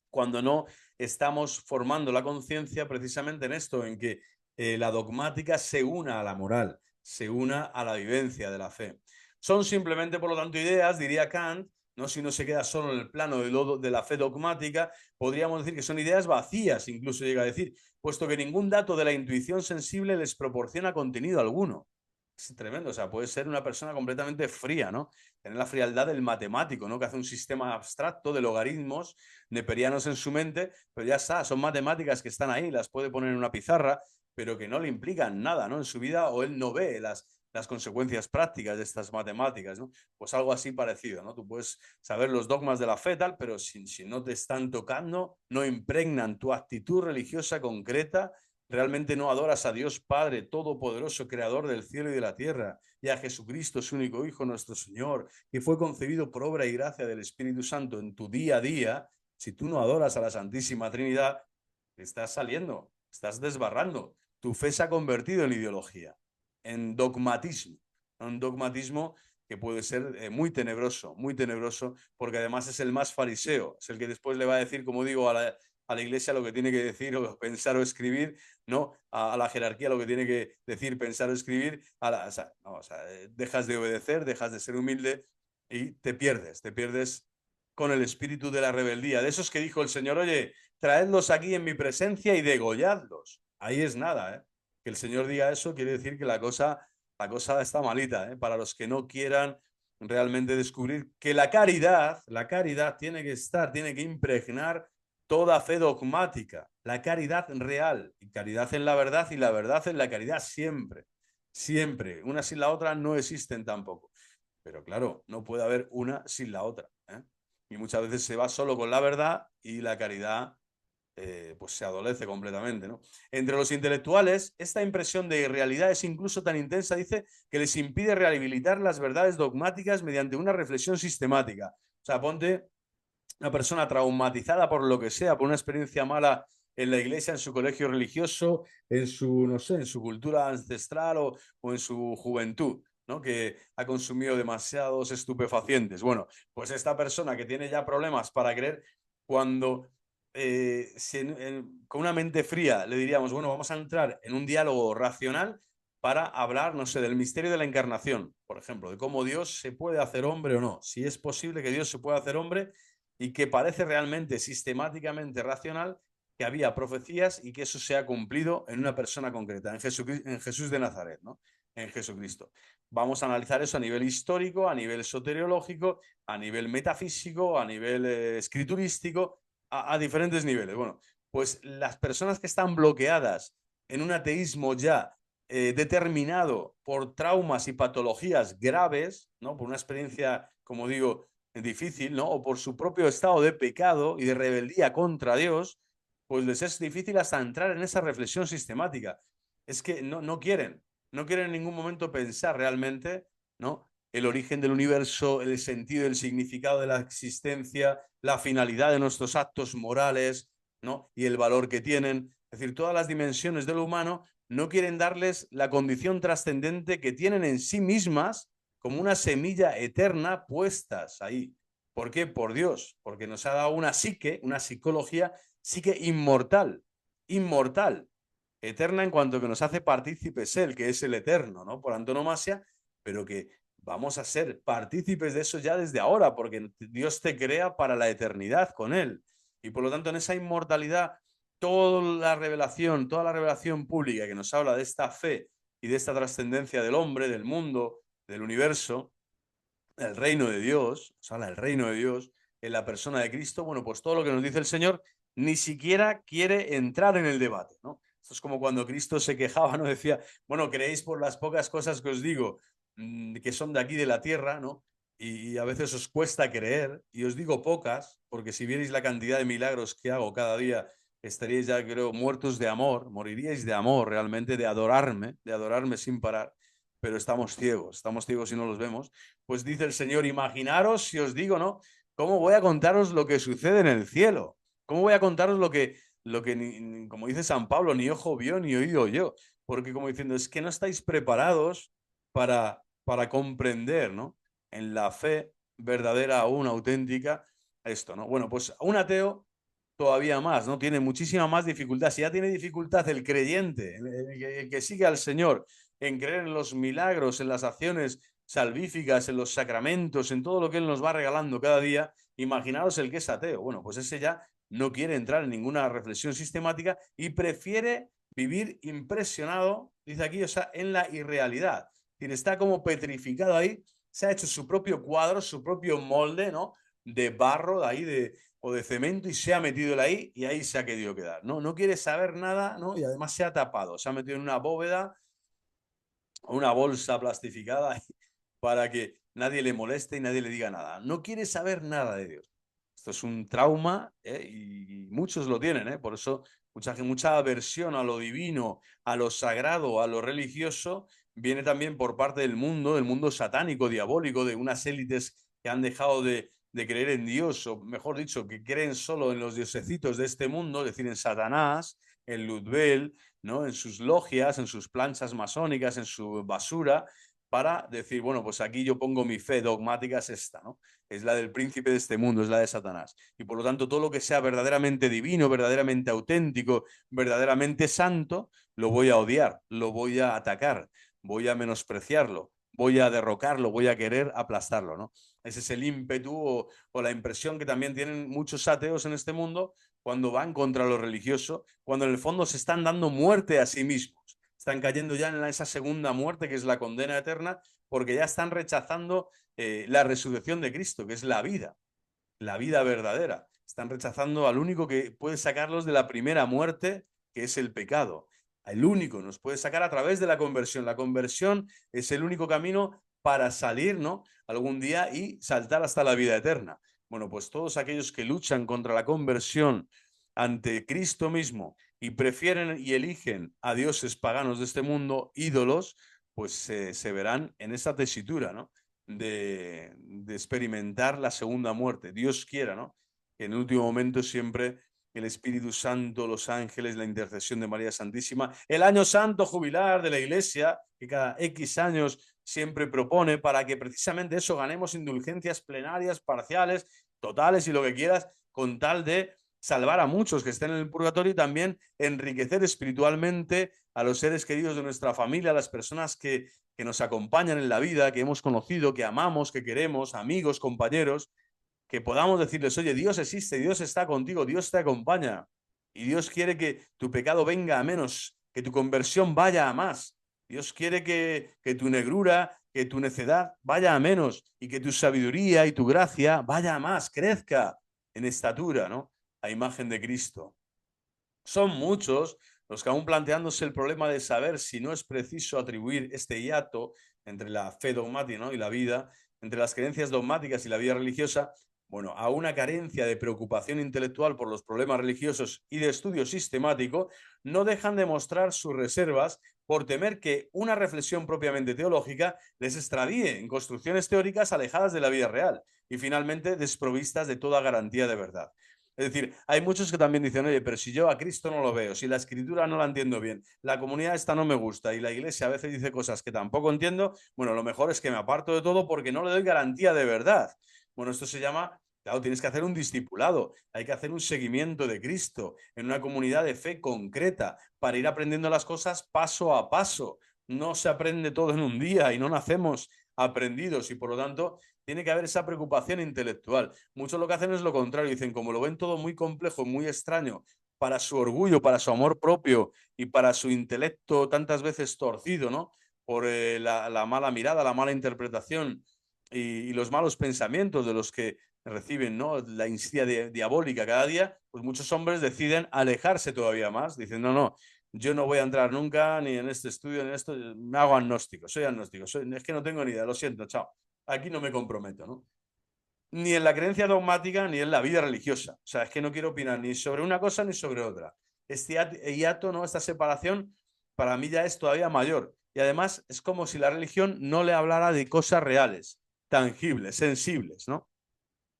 cuando no estamos formando la conciencia precisamente en esto, en que la dogmática se una a la moral, se una a la vivencia de la fe. Son simplemente, por lo tanto, ideas, diría Kant, ¿no? Si no se queda solo en el plano de la fe dogmática, podríamos decir que son ideas vacías, incluso llega a decir, puesto que ningún dato de la intuición sensible les proporciona contenido alguno. Es tremendo, o sea, puede ser una persona completamente fría, ¿no? Tener la frialdad del matemático, ¿no? Que hace un sistema abstracto de logaritmos neperianos en su mente, pero ya está, son matemáticas que están ahí, las puede poner en una pizarra, pero que no le implican nada, ¿no? En su vida, o él no ve las consecuencias prácticas de estas matemáticas, ¿no? Pues algo así parecido, ¿no? Tú puedes saber los dogmas de la fe, tal, pero si no te están tocando, no impregnan tu actitud religiosa concreta, realmente no adoras a Dios Padre Todopoderoso, Creador del cielo y de la tierra, y a Jesucristo, su único Hijo, nuestro Señor, que fue concebido por obra y gracia del Espíritu Santo en tu día a día, si tú no adoras a la Santísima Trinidad, estás saliendo, estás desbarrando. Tu fe se ha convertido en ideología, en dogmatismo, un dogmatismo que puede ser muy tenebroso, porque además es el más fariseo, es el que después le va a decir, como digo, a la iglesia lo que tiene que decir o pensar o escribir, no a la jerarquía lo que tiene que decir, pensar o escribir, dejas de obedecer, dejas de ser humilde y te pierdes con el espíritu de la rebeldía, de esos que dijo el Señor, oye, traedlos aquí en mi presencia y degolladlos. Ahí es nada, ¿eh? Que el Señor diga eso quiere decir que la cosa está malita, ¿eh? Para los que no quieran realmente descubrir que la caridad tiene que estar, tiene que impregnar toda fe dogmática, la caridad real, y caridad en la verdad y la verdad en la caridad siempre, siempre. Una sin la otra no existen tampoco. Pero claro, no puede haber una sin la otra, ¿eh? Y muchas veces se va solo con la verdad y la caridad pues se adolece completamente, ¿no? Entre los intelectuales, esta impresión de irrealidad es incluso tan intensa, dice, que les impide rehabilitar las verdades dogmáticas mediante una reflexión sistemática. O sea, ponte una persona traumatizada por lo que sea, por una experiencia mala en la iglesia, en su colegio religioso, en su, no sé, en su cultura ancestral o en su juventud, ¿no? Que ha consumido demasiados estupefacientes. Bueno, pues esta persona que tiene ya problemas para creer, cuando con una mente fría le diríamos, bueno, vamos a entrar en un diálogo racional para hablar, no sé, del misterio de la encarnación, por ejemplo, de cómo Dios se puede hacer hombre o no, si es posible que Dios se pueda hacer hombre y que parece realmente sistemáticamente racional que había profecías y que eso se ha cumplido en una persona concreta, en Jesús de Nazaret, ¿no? En Jesucristo. Vamos a analizar eso a nivel histórico, a nivel soteriológico, a nivel metafísico, a nivel escriturístico, a diferentes niveles. Bueno, pues las personas que están bloqueadas en un ateísmo ya determinado por traumas y patologías graves, ¿no? Por una experiencia, como digo, difícil, ¿no? O por su propio estado de pecado y de rebeldía contra Dios, pues les es difícil hasta entrar en esa reflexión sistemática. Es que no quieren en ningún momento pensar realmente, ¿no? El origen del universo, el sentido, el significado de la existencia, la finalidad de nuestros actos morales, ¿no? Y el valor que tienen. Es decir, todas las dimensiones de lo humano no quieren darles la condición trascendente que tienen en sí mismas como una semilla eterna puestas ahí. ¿Por qué? Por Dios, porque nos ha dado una psique, una psicología, psique inmortal, inmortal, eterna en cuanto que nos hace partícipes Él, que es el eterno, ¿no? Por antonomasia, pero que vamos a ser partícipes de eso ya desde ahora, porque Dios te crea para la eternidad con Él. Y por lo tanto, en esa inmortalidad, toda la revelación pública que nos habla de esta fe y de esta trascendencia del hombre, del mundo, del universo, el reino de Dios, o sea, el reino de Dios en la persona de Cristo, bueno, pues todo lo que nos dice el Señor ni siquiera quiere entrar en el debate, ¿no? Esto es como cuando Cristo se quejaba, ¿no? Decía, bueno, creéis por las pocas cosas que os digo, que son de aquí de la tierra, ¿no? Y a veces os cuesta creer, y os digo pocas, porque si vierais la cantidad de milagros que hago cada día, estaríais ya, creo, muertos de amor, moriríais de amor realmente, de adorarme sin parar, pero estamos ciegos y no los vemos. Pues dice el Señor, imaginaros si os digo, ¿no? ¿Cómo voy a contaros lo que sucede en el cielo? ¿Cómo voy a contaros lo que como dice San Pablo, ni ojo vio ni oído yo? Porque como diciendo, es que no estáis preparados para comprender, ¿no? En la fe verdadera, aún auténtica, esto, ¿no? Bueno, pues un ateo todavía más, ¿no? Tiene muchísima más dificultad. Si ya tiene dificultad el creyente, el que sigue al Señor, en creer en los milagros, en las acciones salvíficas, en los sacramentos, en todo lo que Él nos va regalando cada día, imaginaros el que es ateo. Bueno, pues ese ya no quiere entrar en ninguna reflexión sistemática y prefiere vivir impresionado, dice aquí, o sea, en la irrealidad. Es decir, está como petrificado ahí, se ha hecho su propio cuadro, su propio molde, ¿no? De barro, de ahí, o de cemento, y se ha metido él ahí y ahí se ha querido quedar. No, no quiere saber nada, ¿no? Y además se ha tapado, se ha metido en una bóveda, una bolsa plastificada para que nadie le moleste y nadie le diga nada. No quiere saber nada de Dios. Esto es un trauma, y muchos lo tienen, por eso mucha aversión a lo divino, a lo sagrado, a lo religioso, viene también por parte del mundo satánico, diabólico, de unas élites que han dejado de creer en Dios, o mejor dicho, que creen solo en los diosecitos de este mundo, es decir, en Satanás, en Luzbel, ¿no? En sus logias, en sus planchas masónicas, en su basura, para decir, bueno, pues aquí yo pongo mi fe dogmática, es esta, ¿no? Es la del príncipe de este mundo, es la de Satanás. Y por lo tanto, todo lo que sea verdaderamente divino, verdaderamente auténtico, verdaderamente santo, lo voy a odiar, lo voy a atacar, voy a menospreciarlo, voy a derrocarlo, voy a querer aplastarlo, ¿no? Ese es el ímpetu o la impresión que también tienen muchos ateos en este mundo cuando van contra lo religioso, cuando en el fondo se están dando muerte a sí mismos. Están cayendo ya en esa segunda muerte que es la condena eterna, porque ya están rechazando la resurrección de Cristo, que es la vida verdadera. Están rechazando al único que puede sacarlos de la primera muerte, que es el pecado. El único nos puede sacar a través de la conversión. La conversión es el único camino para salir, ¿no? Algún día y saltar hasta la vida eterna. Bueno, pues todos aquellos que luchan contra la conversión ante Cristo mismo y prefieren y eligen a dioses paganos de este mundo, ídolos, pues se verán en esa tesitura, ¿no? De experimentar la segunda muerte. Dios quiera, ¿no? Que en el último momento siempre el Espíritu Santo, los ángeles, la intercesión de María Santísima, el año santo jubilar de la Iglesia, que cada X años siempre propone para que precisamente eso ganemos indulgencias plenarias, parciales, totales y lo que quieras, con tal de salvar a muchos que estén en el purgatorio y también enriquecer espiritualmente a los seres queridos de nuestra familia, a las personas que nos acompañan en la vida, que hemos conocido, que amamos, que queremos, amigos, compañeros, que podamos decirles, oye, Dios existe, Dios está contigo, Dios te acompaña y Dios quiere que tu pecado venga a menos, que tu conversión vaya a más. Dios quiere que tu negrura, que tu necedad vaya a menos y que tu sabiduría y tu gracia vaya a más, crezca en estatura, ¿no? A imagen de Cristo. Son muchos los que aún planteándose el problema de saber si no es preciso atribuir este hiato entre la fe dogmática, ¿no? y la vida, entre las creencias dogmáticas y la vida religiosa, bueno, a una carencia de preocupación intelectual por los problemas religiosos y de estudio sistemático, no dejan de mostrar sus reservas por temer que una reflexión propiamente teológica les extravíe en construcciones teóricas alejadas de la vida real y finalmente desprovistas de toda garantía de verdad. Es decir, hay muchos que también dicen, oye, pero si yo a Cristo no lo veo, si la escritura no la entiendo bien, la comunidad esta no me gusta y la iglesia a veces dice cosas que tampoco entiendo, bueno, lo mejor es que me aparto de todo porque no le doy garantía de verdad. Bueno, esto se llama, claro, tienes que hacer un discipulado, hay que hacer un seguimiento de Cristo en una comunidad de fe concreta para ir aprendiendo las cosas paso a paso. No se aprende todo en un día y no nacemos aprendidos y por lo tanto tiene que haber esa preocupación intelectual. Muchos lo que hacen es lo contrario, dicen, como lo ven todo muy complejo, muy extraño, para su orgullo, para su amor propio y para su intelecto tantas veces torcido, ¿no? Por la mala mirada, la mala interpretación y los malos pensamientos de los que reciben, ¿no? La insidia diabólica cada día, pues muchos hombres deciden alejarse todavía más, dicen, no, no, yo no voy a entrar nunca ni en este estudio, ni en esto, me hago agnóstico, soy agnóstico, es que no tengo ni idea, lo siento, chao. Aquí no me comprometo, ¿no? Ni en la creencia dogmática ni en la vida religiosa. O sea, es que no quiero opinar ni sobre una cosa ni sobre otra. Este hiato, ¿no? Esta separación, para mí ya es todavía mayor. Y además es como si la religión no le hablara de cosas reales, tangibles, sensibles, ¿no?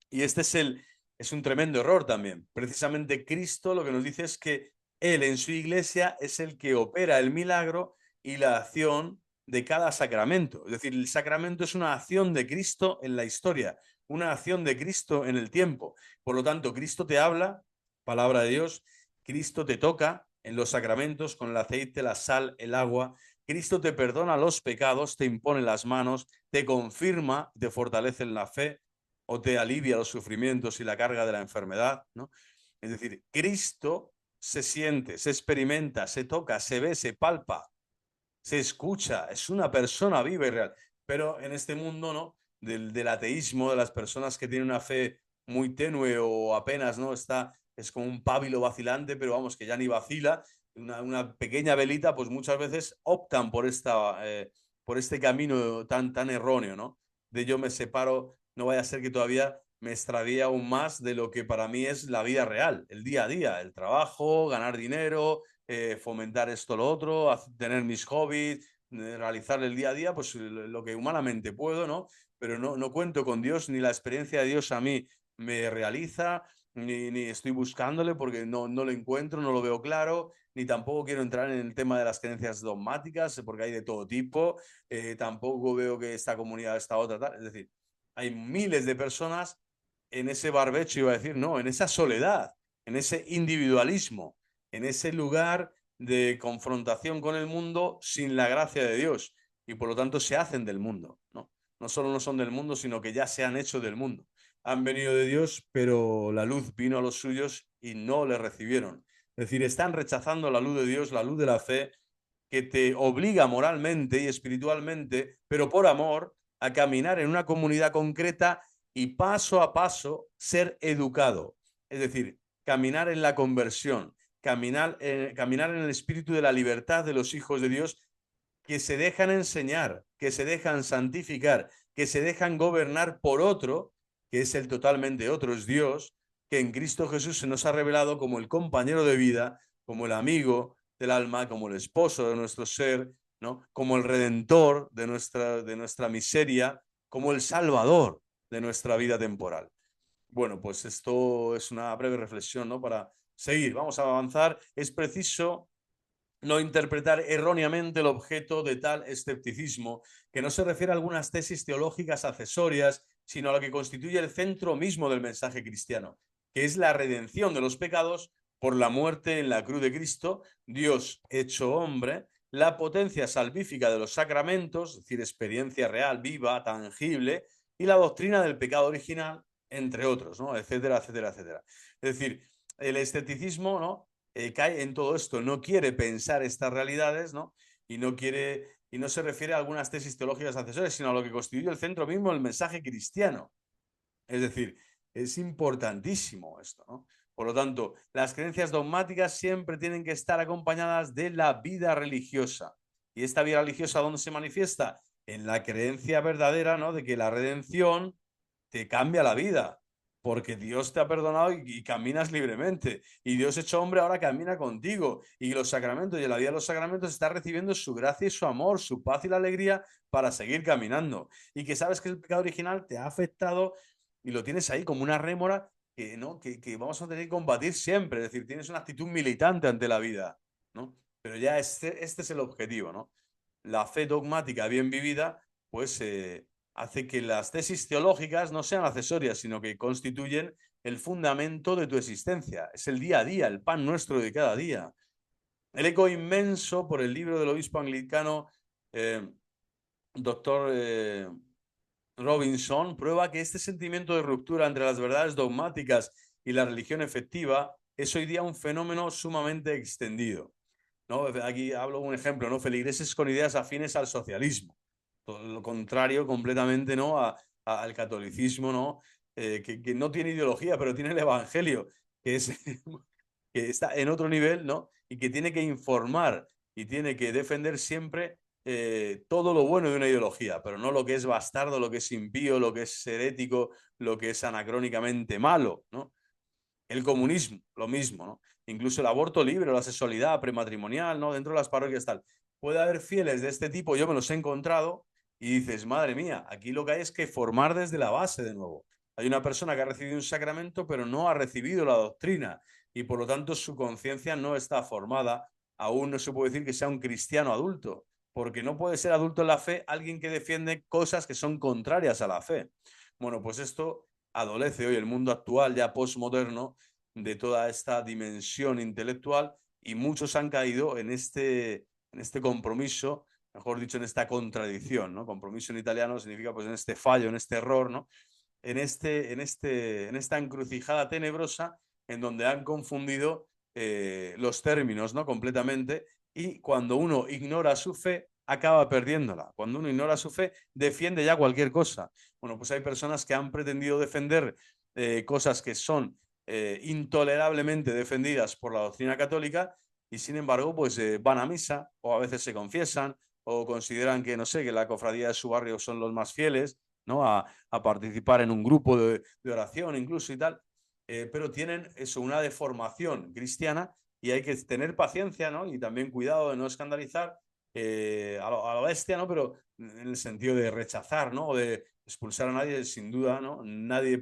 Y este es un tremendo error también. Precisamente Cristo lo que nos dice es que Él en su iglesia es el que opera el milagro y la acción de cada sacramento. Es decir, el sacramento es una acción de Cristo en la historia, una acción de Cristo en el tiempo. Por lo tanto, Cristo te habla, palabra de Dios, Cristo te toca en los sacramentos con el aceite, la sal, el agua, Cristo te perdona los pecados, te impone las manos, te confirma, te fortalece en la fe o te alivia los sufrimientos y la carga de la enfermedad, ¿no? Es decir, Cristo se siente, se experimenta, se toca, se ve, se palpa, se escucha, es una persona viva y real. Pero en este mundo, ¿no? Del ateísmo, de las personas que tienen una fe muy tenue o apenas, ¿no? Es como un pábilo vacilante, pero vamos, que ya ni vacila, una pequeña velita, pues muchas veces optan por este camino tan erróneo, ¿no? De yo me separo, no vaya a ser que todavía me extravíe aún más de lo que para mí es la vida real, el día a día, el trabajo, ganar dinero, fomentar esto, lo otro, tener mis hobbies, realizar el día a día, pues lo que humanamente puedo, ¿no? Pero no cuento con Dios, ni la experiencia de Dios a mí me realiza, ni estoy buscándole porque no lo encuentro, no lo veo claro, ni tampoco quiero entrar en el tema de las creencias dogmáticas, porque hay de todo tipo, tampoco veo que esta comunidad, esta otra, tal. Es decir, hay miles de personas en ese barbecho, iba a decir, no, en esa soledad, en ese individualismo, en ese lugar de confrontación con el mundo sin la gracia de Dios y por lo tanto se hacen del mundo, ¿no? No solo no son del mundo, sino que ya se han hecho del mundo. Han venido de Dios, pero la luz vino a los suyos y no le recibieron. Es decir, están rechazando la luz de Dios, la luz de la fe, que te obliga moralmente y espiritualmente, pero por amor, a caminar en una comunidad concreta y paso a paso ser educado. Es decir, caminar en la conversión, caminar en el espíritu de la libertad de los hijos de Dios que se dejan enseñar, que se dejan santificar, que se dejan gobernar por otro, que es el totalmente otro, es Dios, que en Cristo Jesús se nos ha revelado como el compañero de vida, como el amigo del alma, como el esposo de nuestro ser, ¿no? Como el redentor de nuestra miseria, como el salvador de nuestra vida temporal. Bueno, pues esto es una breve reflexión, ¿no? Para seguir, vamos a avanzar. Es preciso no interpretar erróneamente el objeto de tal escepticismo, que no se refiere a algunas tesis teológicas accesorias, sino a lo que constituye el centro mismo del mensaje cristiano, que es la redención de los pecados por la muerte en la cruz de Cristo, Dios hecho hombre, la potencia salvífica de los sacramentos, es decir, experiencia real, viva, tangible, y la doctrina del pecado original, entre otros, ¿no? Etcétera, etcétera, etcétera. Es decir, el escepticismo, ¿no? Cae en todo esto, no quiere pensar estas realidades, ¿no? Y no se refiere a algunas tesis teológicas accesorias, sino a lo que constituye el centro mismo del mensaje cristiano. Es decir, es importantísimo esto, ¿no? Por lo tanto, las creencias dogmáticas siempre tienen que estar acompañadas de la vida religiosa. ¿Y esta vida religiosa dónde se manifiesta? En la creencia verdadera, ¿no? De que la redención te cambia la vida, porque Dios te ha perdonado y caminas libremente. Y Dios hecho hombre ahora camina contigo. Y los sacramentos y en la vida de los sacramentos está recibiendo su gracia y su amor, su paz y la alegría para seguir caminando. Y que sabes que el pecado original te ha afectado y lo tienes ahí como una rémora que, ¿no? que vamos a tener que combatir siempre. Es decir, tienes una actitud militante ante la vida, ¿no? Pero ya este es el objetivo, ¿no? La fe dogmática bien vivida, pues hace que las tesis teológicas no sean accesorias, sino que constituyen el fundamento de tu existencia. Es el día a día, el pan nuestro de cada día. El eco inmenso por el libro del obispo anglicano, doctor Robinson, prueba que este sentimiento de ruptura entre las verdades dogmáticas y la religión efectiva es hoy día un fenómeno sumamente extendido, ¿no? Aquí hablo un ejemplo, ¿no? Feligreses con ideas afines al socialismo, todo lo contrario completamente, ¿no? Al catolicismo, ¿no? Que no tiene ideología, pero tiene el evangelio, que es que está en otro nivel, ¿no? Y que tiene que informar y tiene que defender siempre todo lo bueno de una ideología, pero no lo que es bastardo, lo que es impío, lo que es herético, lo que es anacrónicamente malo, ¿no? El comunismo, lo mismo, ¿no? Incluso el aborto libre, la sexualidad prematrimonial, ¿no? Dentro de las parroquias tal. Puede haber fieles de este tipo, yo me los he encontrado y dices, madre mía, aquí lo que hay es que formar desde la base de nuevo. Hay una persona que ha recibido un sacramento, pero no ha recibido la doctrina y por lo tanto su conciencia no está formada. Aún no se puede decir que sea un cristiano adulto, porque no puede ser adulto en la fe alguien que defiende cosas que son contrarias a la fe. Bueno, pues esto adolece hoy el mundo actual, ya postmoderno, de toda esta dimensión intelectual y muchos han caído en este compromiso mejor dicho, en esta contradicción, ¿no? Compromiso en italiano significa pues en este fallo, en este error, ¿no? En esta encrucijada tenebrosa en donde han confundido los términos, ¿no? Completamente, y cuando uno ignora su fe, acaba perdiéndola. Cuando uno ignora su fe, defiende ya cualquier cosa. Bueno, pues hay personas que han pretendido defender cosas que son intolerablemente defendidas por la doctrina católica y sin embargo, pues van a misa o a veces se confiesan o consideran que, no sé, que la cofradía de su barrio son los más fieles, ¿no? A participar en un grupo de oración incluso y tal, pero tienen eso, una deformación cristiana y hay que tener paciencia, ¿no? Y también cuidado de no escandalizar a la bestia, ¿no? Pero en el sentido de rechazar, ¿no? O de expulsar a nadie, sin duda, ¿no? Nadie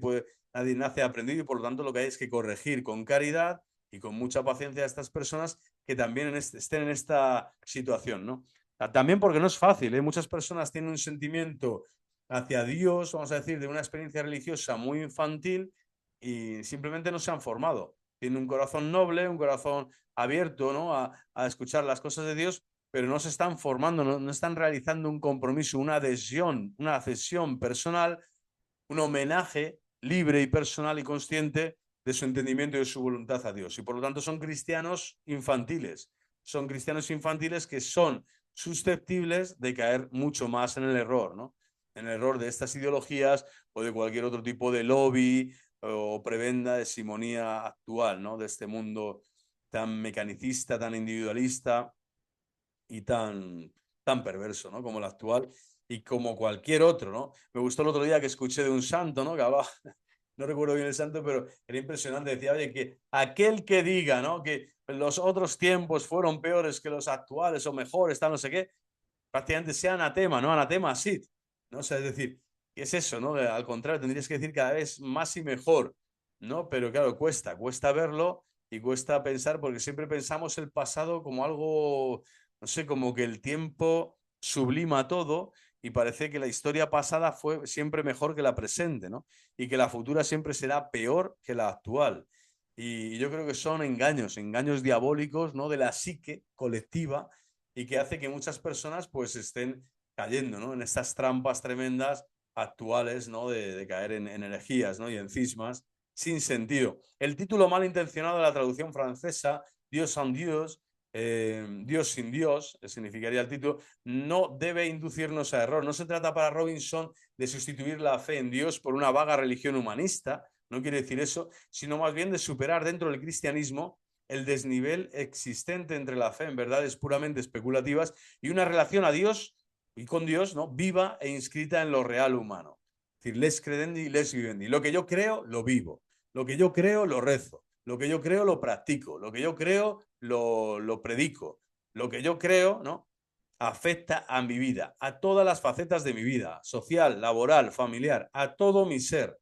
nace aprendido y por lo tanto lo que hay es que corregir con caridad y con mucha paciencia a estas personas que también estén en esta situación, ¿no? También porque no es fácil, ¿eh? Muchas personas tienen un sentimiento hacia Dios, vamos a decir, de una experiencia religiosa muy infantil y simplemente no se han formado. Tienen un corazón noble, un corazón abierto, ¿no? A escuchar las cosas de Dios, pero no se están formando, no están realizando un compromiso, una adhesión personal, un homenaje libre y personal y consciente de su entendimiento y de su voluntad a Dios. Y por lo tanto son cristianos infantiles. Son cristianos infantiles que son susceptibles de caer mucho más en el error, ¿no? En el error de estas ideologías o de cualquier otro tipo de lobby o prebenda de simonía actual, ¿no? De este mundo tan mecanicista, tan individualista y tan perverso, ¿no? Como el actual y como cualquier otro, ¿no? Me gustó el otro día que escuché de un santo, ¿no? Que hablaba, no recuerdo bien el santo, pero era impresionante. Decía, oye, que aquel que diga, ¿no? Que los otros tiempos fueron peores que los actuales o mejores, tal, no sé qué, prácticamente sea anatema, ¿no? Anatema sit, ¿no? O sea, es decir, ¿qué es eso, no? Al contrario, tendrías que decir cada vez más y mejor, ¿no? Pero claro, cuesta verlo y cuesta pensar porque siempre pensamos el pasado como algo, no sé, como que el tiempo sublima todo y parece que la historia pasada fue siempre mejor que la presente, ¿no? Y que la futura siempre será peor que la actual. Y yo creo que son engaños diabólicos, ¿no? De la psique colectiva y que hace que muchas personas pues estén cayendo, ¿no? En estas trampas tremendas actuales, ¿no? De caer en herejías, ¿no? Y en cismas sin sentido. El título malintencionado de la traducción francesa, Dios sans Dios, Dios sin Dios, significaría el título, no debe inducirnos a error. No se trata para Robinson de sustituir la fe en Dios por una vaga religión humanista, no quiere decir eso, sino más bien de superar dentro del cristianismo el desnivel existente entre la fe en verdades puramente especulativas y una relación a Dios y con Dios, ¿no? Viva e inscrita en lo real humano. Es decir, les credendi, les vivendi. Lo que yo creo, lo vivo. Lo que yo creo, lo rezo. Lo que yo creo, lo practico. Lo que yo creo, lo predico. Lo que yo creo, ¿no? Afecta a mi vida, a todas las facetas de mi vida, social, laboral, familiar, a todo mi ser.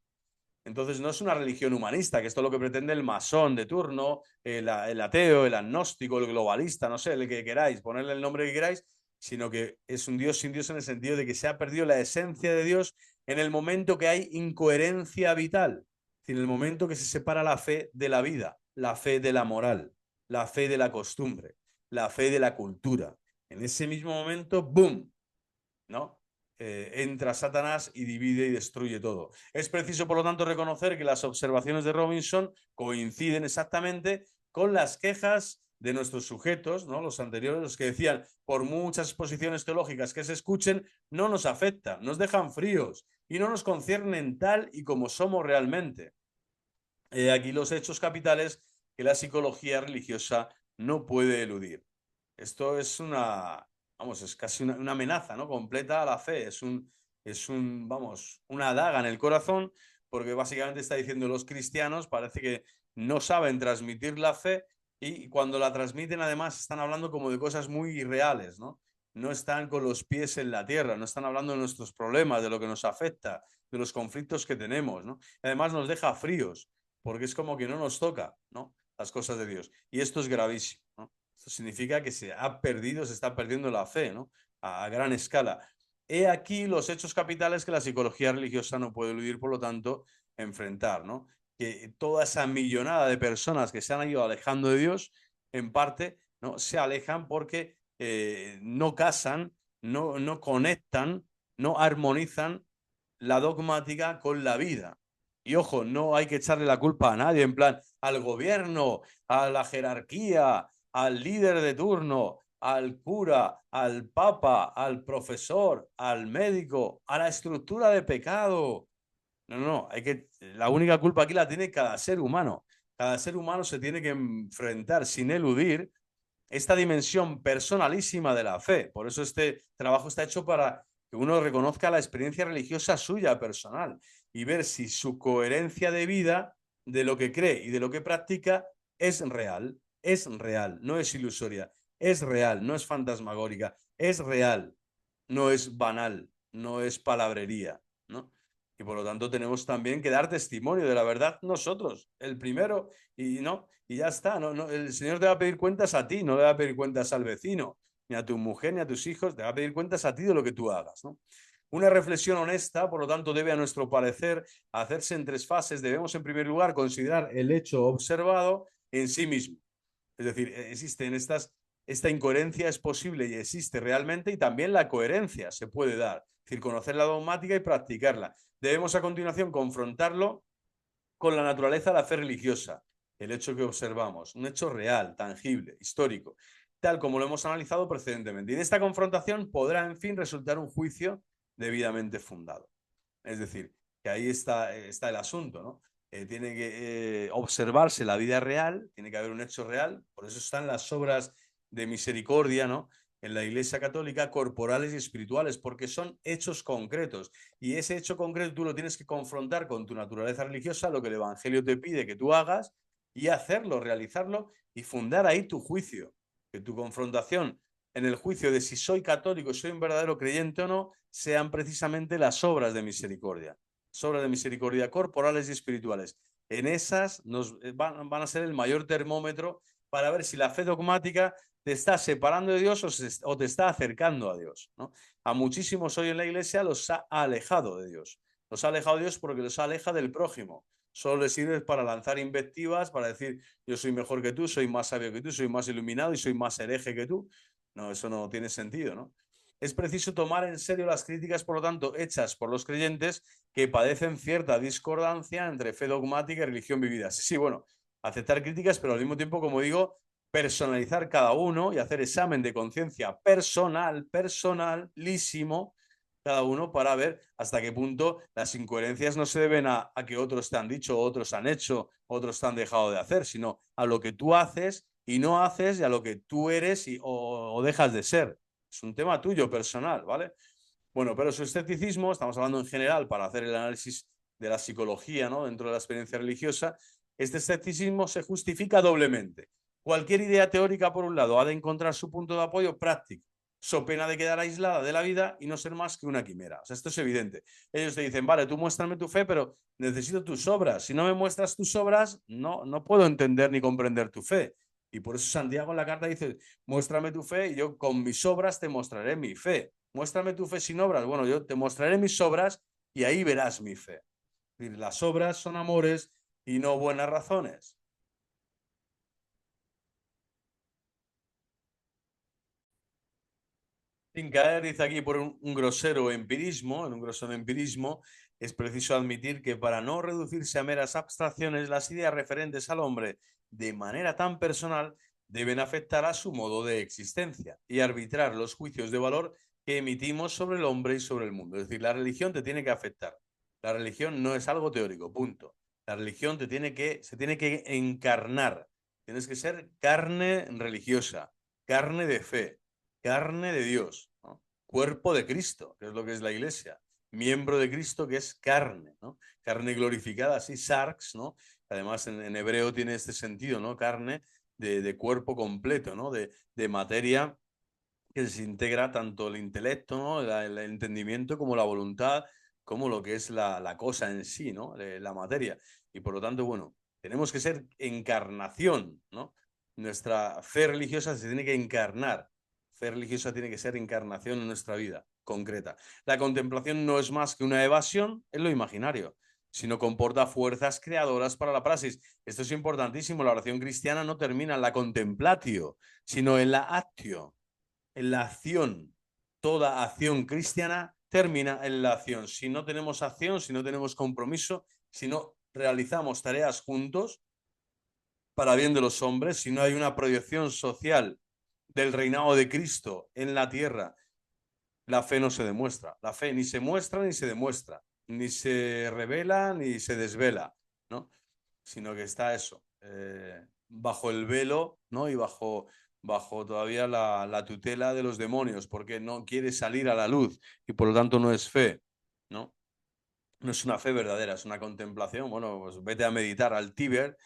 Entonces no es una religión humanista, que esto es lo que pretende el masón de turno, el ateo, el agnóstico, el globalista, no sé, el que queráis, ponerle el nombre que queráis, sino que es un Dios sin Dios en el sentido de que se ha perdido la esencia de Dios en el momento que hay incoherencia vital, en el momento que se separa la fe de la vida, la fe de la moral, la fe de la costumbre, la fe de la cultura. En ese mismo momento, ¡boom!, ¿no? Entra Satanás y divide y destruye todo. Es preciso, por lo tanto, reconocer que las observaciones de Robinson coinciden exactamente con las quejas de nuestros sujetos, ¿no? Los anteriores, los que decían, por muchas exposiciones teológicas que se escuchen, no nos afectan, nos dejan fríos y no nos conciernen tal y como somos realmente. Aquí los hechos capitales que la psicología religiosa no puede eludir. Esto es vamos, es casi una amenaza, ¿no? Completa a la fe. Vamos, una daga en el corazón, porque básicamente está diciendo los cristianos, parece que no saben transmitir la fe y cuando la transmiten además están hablando como de cosas muy irreales, ¿no? No están con los pies en la tierra, no están hablando de nuestros problemas, de lo que nos afecta, de los conflictos que tenemos, ¿no? Además nos deja fríos, porque es como que no nos toca, ¿no? Las cosas de Dios. Y esto es gravísimo, ¿no? Esto significa que se está perdiendo la fe, ¿no? A gran escala. He aquí los hechos capitales que la psicología religiosa no puede eludir, por lo tanto, enfrentar, ¿no? Que toda esa millonada de personas que se han ido alejando de Dios, en parte, ¿no? Se alejan porque no casan no conectan, no armonizan la dogmática con la vida. Y ojo, no hay que echarle la culpa a nadie, en plan, al gobierno, a la jerarquía, al líder de turno, al cura, al papa, al profesor, al médico, a la estructura de pecado. No, la única culpa aquí la tiene cada ser humano. Cada ser humano se tiene que enfrentar sin eludir esta dimensión personalísima de la fe. Por eso este trabajo está hecho para que uno reconozca la experiencia religiosa suya personal y ver si su coherencia de vida, de lo que cree y de lo que practica, es real, no es ilusoria, es real, no es fantasmagórica, es real, no es banal, no es palabrería, ¿no? Y por lo tanto tenemos también que dar testimonio de la verdad nosotros, el primero, y no, y ya está. El Señor te va a pedir cuentas a ti, no le va a pedir cuentas al vecino, ni a tu mujer, ni a tus hijos, te va a pedir cuentas a ti de lo que tú hagas, ¿no? Una reflexión honesta, por lo tanto, debe, a nuestro parecer, hacerse en tres fases. Debemos, en primer lugar, considerar el hecho observado en sí mismo. Es decir, existen esta incoherencia es posible y existe realmente, y también la coherencia se puede dar. Es decir, conocer la dogmática y practicarla. Debemos a continuación confrontarlo con la naturaleza de la fe religiosa, el hecho que observamos, un hecho real, tangible, histórico, tal como lo hemos analizado precedentemente. Y de esta confrontación podrá, en fin, resultar un juicio debidamente fundado. Es decir, que ahí está el asunto, ¿no? Tiene que observarse la vida real, tiene que haber un hecho real, por eso están las obras de misericordia, ¿no? En la Iglesia Católica, corporales y espirituales, porque son hechos concretos. Y ese hecho concreto tú lo tienes que confrontar con tu naturaleza religiosa, lo que el Evangelio te pide que tú hagas, y hacerlo, realizarlo, y fundar ahí tu juicio. Que tu confrontación en el juicio de si soy católico, soy un verdadero creyente o no, sean precisamente las obras de misericordia. Las obras de misericordia corporales y espirituales. En esas van a ser el mayor termómetro para ver si la fe dogmática te está separando de Dios o te está acercando a Dios, ¿no? A muchísimos hoy en la iglesia los ha alejado de Dios. Los ha alejado de Dios porque los aleja del prójimo. Solo les sirve para lanzar invectivas, para decir yo soy mejor que tú, soy más sabio que tú, soy más iluminado y soy más hereje que tú. No, eso no tiene sentido, ¿no? Es preciso tomar en serio las críticas, por lo tanto, hechas por los creyentes que padecen cierta discordancia entre fe dogmática y religión vivida. Sí, sí, bueno, aceptar críticas, pero al mismo tiempo, como digo, personalizar cada uno y hacer examen de conciencia personalísimo, cada uno para ver hasta qué punto las incoherencias no se deben a que otros te han dicho, otros han hecho, otros te han dejado de hacer, sino a lo que tú haces y no haces y a lo que tú eres o dejas de ser. Es un tema tuyo personal, ¿vale? Bueno, pero su escepticismo, estamos hablando en general para hacer el análisis de la psicología, ¿no? Dentro de la experiencia religiosa, este escepticismo se justifica doblemente. Cualquier idea teórica, por un lado, ha de encontrar su punto de apoyo práctico, so pena de quedar aislada de la vida y no ser más que una quimera. O sea, esto es evidente. Ellos te dicen, vale, tú muéstrame tu fe, pero necesito tus obras. Si no me muestras tus obras, no puedo entender ni comprender tu fe. Y por eso Santiago en la carta dice, muéstrame tu fe y yo con mis obras te mostraré mi fe. Muéstrame tu fe sin obras. Bueno, yo te mostraré mis obras y ahí verás mi fe. Es decir, las obras son amores y no buenas razones. Sin caer, dice aquí, por un grosero empirismo, en un grosero empirismo, es preciso admitir que para no reducirse a meras abstracciones, las ideas referentes al hombre de manera tan personal deben afectar a su modo de existencia y arbitrar los juicios de valor que emitimos sobre el hombre y sobre el mundo. Es decir, la religión te tiene que afectar. La religión no es algo teórico, punto. La religión se tiene que encarnar. Tienes que ser carne religiosa, carne de fe, carne de Dios, ¿no? Cuerpo de Cristo, que es lo que es la iglesia, miembro de Cristo, que es carne, ¿no? Carne glorificada, así, sarx, ¿no? Además, en hebreo tiene este sentido, ¿no? Carne de cuerpo completo, ¿no? De materia que se integra tanto el intelecto, ¿no? El entendimiento, como la voluntad, como lo que es la cosa en sí, ¿no? La materia. Y por lo tanto, bueno, tenemos que ser encarnación, ¿no? Nuestra fe religiosa se tiene que encarnar. Fe religiosa tiene que ser encarnación en nuestra vida concreta. La contemplación no es más que una evasión en lo imaginario, sino comporta fuerzas creadoras para la praxis. Esto es importantísimo. La oración cristiana no termina en la contemplatio, sino en la actio, en la acción. toda acción cristiana termina en la acción. Si no tenemos acción, si no tenemos compromiso, si no realizamos tareas juntos para bien de los hombres, si no hay una proyección social del reinado de Cristo en la tierra, la fe no se demuestra. La fe ni se muestra ni se demuestra, ni se revela ni se desvela, ¿no? Sino que está eso, bajo el velo, ¿no? Y bajo todavía la tutela de los demonios, porque no quiere salir a la luz y por lo tanto no es fe, ¿no? No es una fe verdadera, es una contemplación. Bueno, pues vete a meditar al Tíber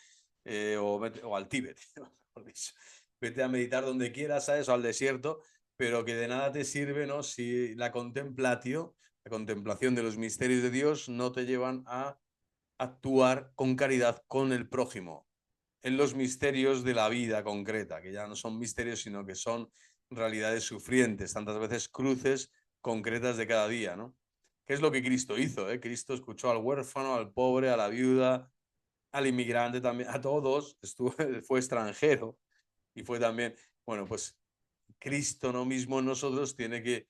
o al Tíbet, mejor dicho. Vete a meditar donde quieras, ¿sabes? O al desierto, pero que de nada te sirve, ¿no? Si la contemplación de los misterios de Dios no te llevan a actuar con caridad con el prójimo, en los misterios de la vida concreta, que ya no son misterios, sino que son realidades sufrientes, tantas veces cruces concretas de cada día, ¿no? ¿Qué es lo que Cristo hizo? Cristo escuchó al huérfano, al pobre, a la viuda, al inmigrante también, a todos, fue extranjero y fue también, bueno, pues Cristo no mismo en nosotros tiene que,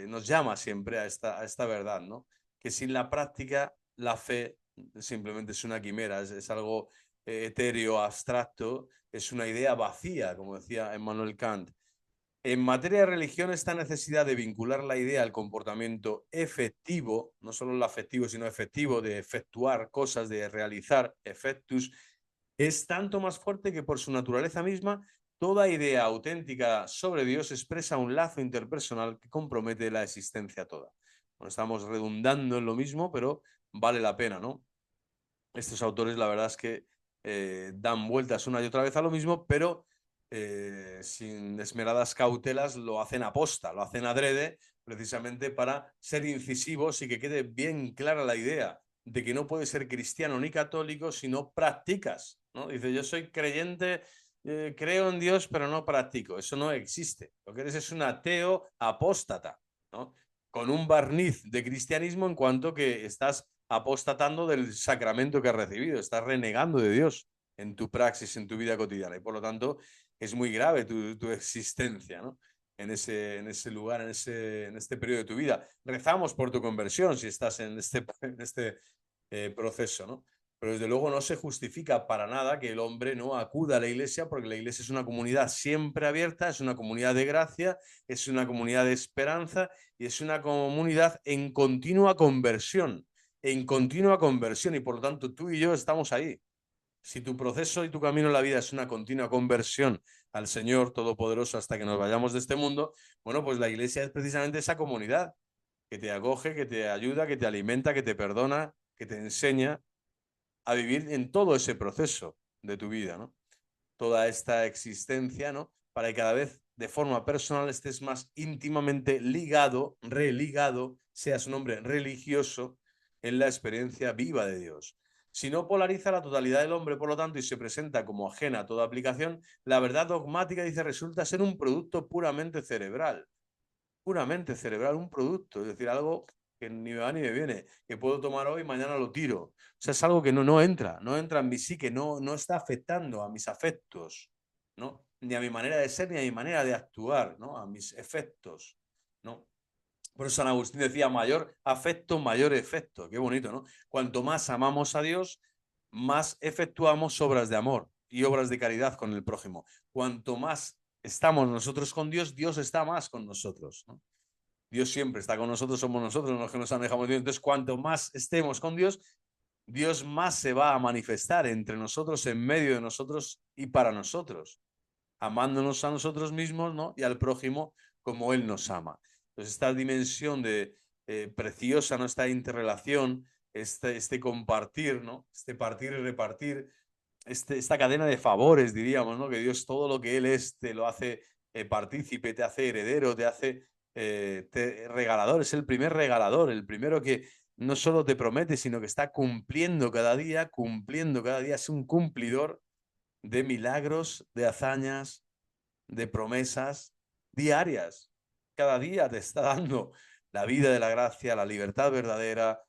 nos llama siempre a esta verdad, ¿no? Que sin la práctica, la fe simplemente es una quimera, es algo etéreo, abstracto, es una idea vacía, como decía Emmanuel Kant. En materia de religión, esta necesidad de vincular la idea al comportamiento efectivo, no solo el afectivo, sino efectivo, de efectuar cosas, de realizar efectus, es tanto más fuerte que por su naturaleza misma, toda idea auténtica sobre Dios expresa un lazo interpersonal que compromete la existencia toda. Bueno, estamos redundando en lo mismo, pero vale la pena, ¿no? Estos autores, la verdad es que dan vueltas una y otra vez a lo mismo, pero sin esmeradas cautelas lo hacen aposta, lo hacen adrede, precisamente para ser incisivos y que quede bien clara la idea de que no puedes ser cristiano ni católico si no practicas, ¿no? Dice, yo soy creyente, creo en Dios, pero no practico. Eso no existe. Lo que eres es un ateo apóstata, ¿no? Con un barniz de cristianismo en cuanto que estás apostatando del sacramento que has recibido, estás renegando de Dios en tu praxis, en tu vida cotidiana. Y por lo tanto, es muy grave tu existencia, ¿no? En ese lugar, en este periodo de tu vida. Rezamos por tu conversión si estás en este proceso, ¿no? Pero desde luego no se justifica para nada que el hombre no acuda a la iglesia, porque la iglesia es una comunidad siempre abierta, es una comunidad de gracia, es una comunidad de esperanza y es una comunidad en continua conversión, y por lo tanto tú y yo estamos ahí. Si tu proceso y tu camino en la vida es una continua conversión al Señor Todopoderoso hasta que nos vayamos de este mundo, bueno, pues la iglesia es precisamente esa comunidad que te acoge, que te ayuda, que te alimenta, que te perdona, que te enseña a vivir en todo ese proceso de tu vida, ¿no? Toda esta existencia, ¿no? Para que cada vez de forma personal estés más íntimamente ligado, religado, seas un hombre religioso en la experiencia viva de Dios. Si no polariza la totalidad del hombre, por lo tanto, y se presenta como ajena a toda aplicación, la verdad dogmática, dice, resulta ser un producto puramente cerebral, un producto, es decir, algo que ni me va ni me viene, que puedo tomar hoy y mañana lo tiro. O sea, es algo que no entra en mi psique, no está afectando a mis afectos, ¿no? Ni a mi manera de ser, ni a mi manera de actuar, ¿no? A mis efectos, ¿no? Por eso San Agustín decía, mayor afecto, mayor efecto. Qué bonito, ¿no? Cuanto más amamos a Dios, más efectuamos obras de amor y obras de caridad con el prójimo. Cuanto más estamos nosotros con Dios, Dios está más con nosotros, ¿no? Dios siempre está con nosotros, somos nosotros los que nos alejamos de Dios. Entonces, cuanto más estemos con Dios, Dios más se va a manifestar entre nosotros, en medio de nosotros y para nosotros, amándonos a nosotros mismos, ¿no? Y al prójimo como Él nos ama. Entonces, esta dimensión de preciosa, ¿no? Esta interrelación, este compartir, ¿no? Este partir y repartir, esta cadena de favores, diríamos, ¿no? Que Dios todo lo que Él es te lo hace partícipe, te hace heredero, te hace regalador, es el primer regalador, el primero que no solo te promete, sino que está cumpliendo cada día, es un cumplidor de milagros, de hazañas, de promesas diarias. Cada día te está dando la vida de la gracia, la libertad verdadera,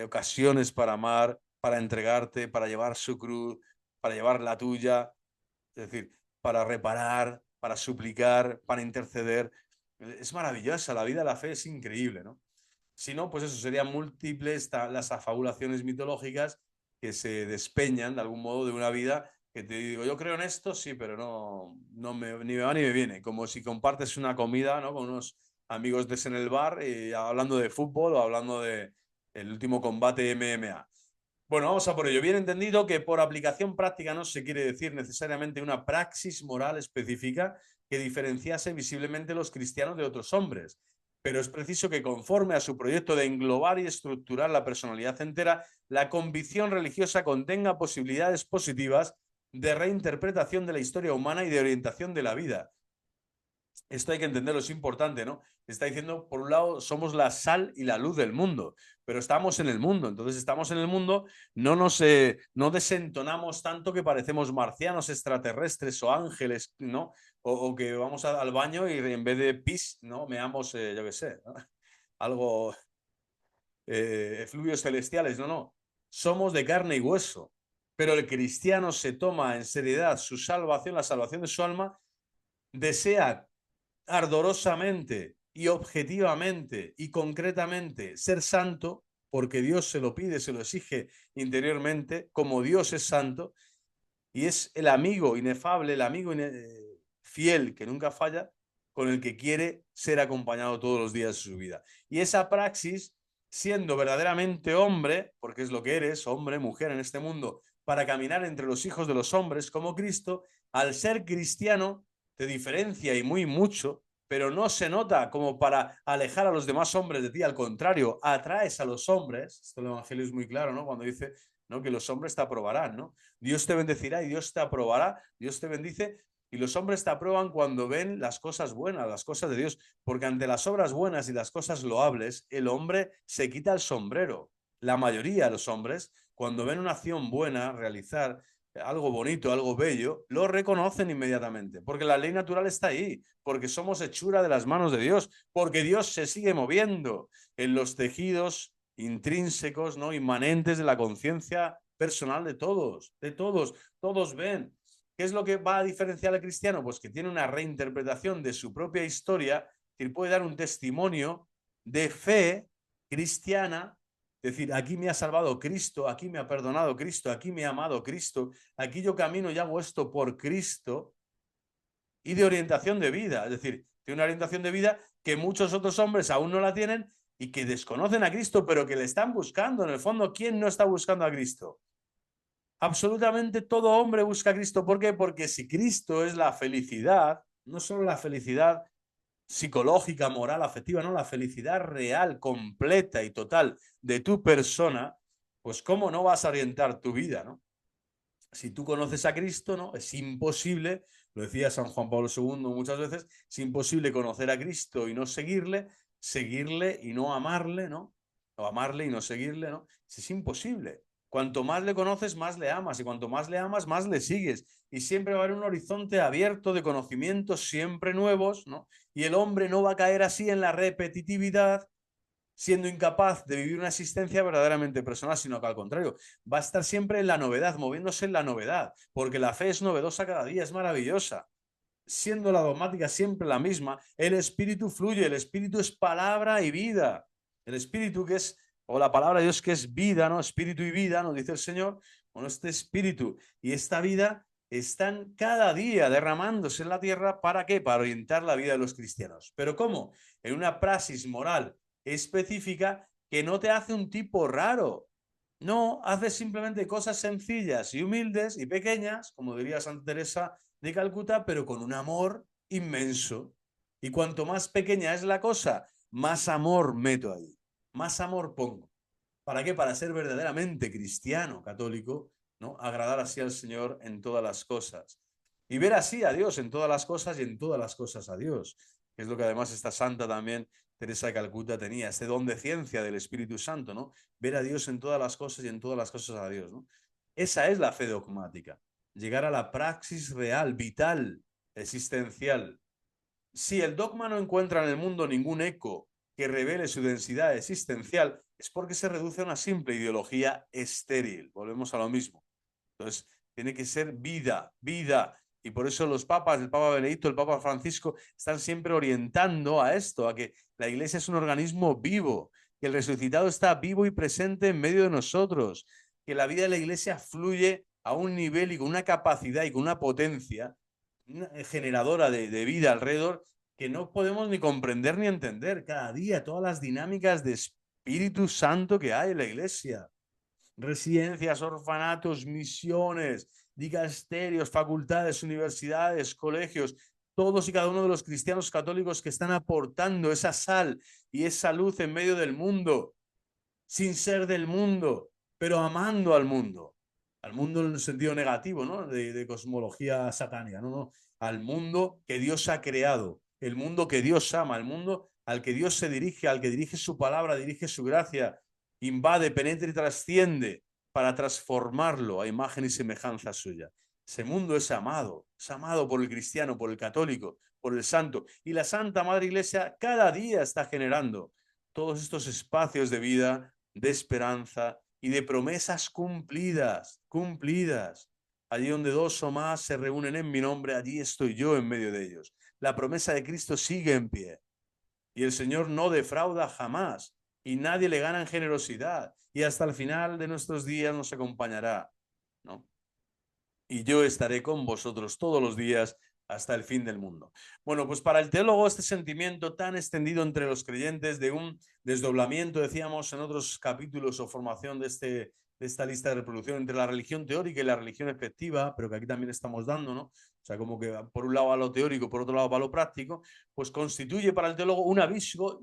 ocasiones para amar, para entregarte, para llevar su cruz, para llevar la tuya, es decir, para reparar, para suplicar, para interceder. Es maravillosa, la vida de la fe es increíble, ¿no? Si no, pues eso, serían múltiples las afabulaciones mitológicas que se despeñan de algún modo de una vida que te digo, yo creo en esto, sí, pero ni me va ni me viene. Como si compartes una comida, ¿no? Con unos amigos en el bar, hablando de fútbol o hablando de el último combate MMA. Bueno, vamos a por ello. Bien entendido que por aplicación práctica no se quiere decir necesariamente una praxis moral específica que diferenciase visiblemente los cristianos de otros hombres, pero es preciso que conforme a su proyecto de englobar y estructurar la personalidad entera, la convicción religiosa contenga posibilidades positivas de reinterpretación de la historia humana y de orientación de la vida. Esto hay que entenderlo, es importante, ¿no? Está diciendo, por un lado, somos la sal y la luz del mundo, pero estamos en el mundo. Entonces, estamos en el mundo, no desentonamos tanto que parecemos marcianos, extraterrestres o ángeles, ¿no? O que vamos al baño y en vez de pis, ¿no? Meamos, yo qué sé, ¿no? Algo, fluidos celestiales, no. Somos de carne y hueso. Pero el cristiano se toma en seriedad su salvación, la salvación de su alma, desea ardorosamente y objetivamente y concretamente ser santo, porque Dios se lo pide, se lo exige interiormente, como Dios es santo, y es el amigo inefable, el amigo fiel que nunca falla, con el que quiere ser acompañado todos los días de su vida. Y esa praxis, siendo verdaderamente hombre, porque es lo que eres, hombre, mujer en este mundo, para caminar entre los hijos de los hombres como Cristo, al ser cristiano, te diferencia y muy mucho, pero no se nota como para alejar a los demás hombres de ti, al contrario, atraes a los hombres, esto el Evangelio es muy claro, ¿no? Cuando dice, ¿no?, que los hombres te aprobarán, ¿no? Dios te bendecirá y Dios te aprobará, Dios te bendice y los hombres te aprueban cuando ven las cosas buenas, las cosas de Dios, porque ante las obras buenas y las cosas loables, el hombre se quita el sombrero. La mayoría de los hombres, cuando ven una acción buena realizar, algo bonito, algo bello, lo reconocen inmediatamente, porque la ley natural está ahí, porque somos hechura de las manos de Dios, porque Dios se sigue moviendo en los tejidos intrínsecos, ¿no?, inmanentes de la conciencia personal de todos, todos ven. ¿Qué es lo que va a diferenciar al cristiano? Pues que tiene una reinterpretación de su propia historia, que puede dar un testimonio de fe cristiana, es decir, aquí me ha salvado Cristo, aquí me ha perdonado Cristo, aquí me ha amado Cristo, aquí yo camino y hago esto por Cristo, y de orientación de vida, es decir, tiene una orientación de vida que muchos otros hombres aún no la tienen y que desconocen a Cristo, pero que le están buscando. En el fondo, ¿quién no está buscando a Cristo? Absolutamente todo hombre busca a Cristo. ¿Por qué? Porque si Cristo es la felicidad, no solo la felicidad psicológica, moral, afectiva, no, la felicidad real, completa y total de tu persona, pues ¿cómo no vas a orientar tu vida, no? Si tú conoces a Cristo, ¿no? Es imposible, lo decía San Juan Pablo II muchas veces, es imposible conocer a Cristo y no seguirle, seguirle y no amarle, ¿no? O amarle y no seguirle, ¿no? Es imposible. Cuanto más le conoces, más le amas, y cuanto más le amas, más le sigues. Y siempre va a haber un horizonte abierto de conocimientos siempre nuevos, ¿no? Y el hombre no va a caer así en la repetitividad, siendo incapaz de vivir una existencia verdaderamente personal, sino que al contrario, va a estar siempre en la novedad, moviéndose en la novedad, porque la fe es novedosa cada día, es maravillosa. Siendo la dogmática siempre la misma, el espíritu fluye, el espíritu es palabra y vida. El espíritu que es, o la palabra de Dios que es vida, ¿no? Espíritu y vida, nos dice el Señor. Bueno, este espíritu y esta vida están cada día derramándose en la tierra. ¿Para qué? Para orientar la vida de los cristianos. ¿Pero cómo? En una praxis moral específica que no te hace un tipo raro. No, haces simplemente cosas sencillas y humildes y pequeñas, como diría Santa Teresa de Calcuta, pero con un amor inmenso. Y cuanto más pequeña es la cosa, más amor meto ahí, más amor pongo. ¿Para qué? Para ser verdaderamente cristiano, católico, ¿no? Agradar así al Señor en todas las cosas. Y ver así a Dios en todas las cosas y en todas las cosas a Dios. Que es lo que además esta santa también, Teresa de Calcuta, tenía, este don de ciencia del Espíritu Santo, ¿no? Ver a Dios en todas las cosas y en todas las cosas a Dios, ¿no? Esa es la fe dogmática. Llegar a la praxis real, vital, existencial. Si el dogma no encuentra en el mundo ningún eco que revele su densidad existencial, es porque se reduce a una simple ideología estéril. Volvemos a lo mismo. Entonces, tiene que ser vida, vida, Y por eso los papas, el Papa Benedicto, el Papa Francisco, están siempre orientando a esto, a que la Iglesia es un organismo vivo, que el resucitado está vivo y presente en medio de nosotros, que la vida de la Iglesia fluye a un nivel y con una capacidad y con una potencia generadora de vida alrededor que no podemos ni comprender ni entender cada día, todas las dinámicas de Espíritu Santo que hay en la Iglesia. Residencias, orfanatos, misiones, dicasterios, facultades, universidades, colegios, todos y cada uno de los cristianos católicos que están aportando esa sal y esa luz en medio del mundo, sin ser del mundo, pero amando al mundo en el sentido negativo, ¿no? De cosmología satánica, no, al mundo que Dios ha creado, el mundo que Dios ama, el mundo al que Dios se dirige, al que dirige su palabra, dirige su gracia, invade, penetra y trasciende para transformarlo a imagen y semejanza suya. Ese mundo es amado por el cristiano, por el católico, por el santo. Y la Santa Madre Iglesia cada día está generando todos estos espacios de vida, de esperanza y de promesas cumplidas. Allí donde dos o más se reúnen en mi nombre, allí estoy yo en medio de ellos. La promesa de Cristo sigue en pie. Y el Señor no defrauda jamás. Y nadie le gana en generosidad. Y hasta el final de nuestros días nos acompañará, ¿no? Y yo estaré con vosotros todos los días hasta el fin del mundo. Bueno, pues para el teólogo este sentimiento tan extendido entre los creyentes de un desdoblamiento, decíamos en otros capítulos o formación de esta lista de reproducción entre la religión teórica y la religión efectiva, pero que aquí también estamos dando, ¿no? O sea, como que por un lado va lo teórico, por otro lado va lo práctico, pues constituye para el teólogo un aviso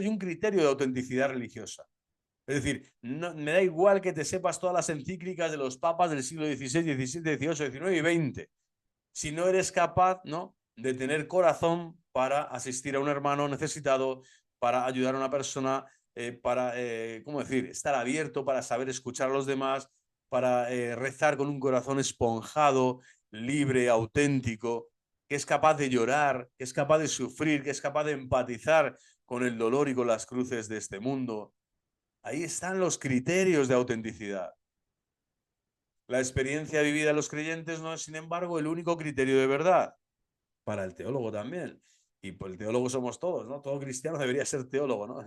y un criterio de autenticidad religiosa. Es decir, no, me da igual que te sepas todas las encíclicas de los papas del siglo XVI, XVII, XVIII, XIX y XX. Si no eres capaz, ¿no?, de tener corazón para asistir a un hermano necesitado, para ayudar a una persona, para, ¿cómo decir?, estar abierto, para saber escuchar a los demás, para rezar con un corazón esponjado, libre, auténtico, que es capaz de llorar, que es capaz de sufrir, que es capaz de empatizar con el dolor y con las cruces de este mundo. Ahí están los criterios de autenticidad. La experiencia vivida de los creyentes no es, sin embargo, el único criterio de verdad. Para el teólogo también. Y pues el teólogo somos todos, ¿no? Todo cristiano debería ser teólogo, ¿no?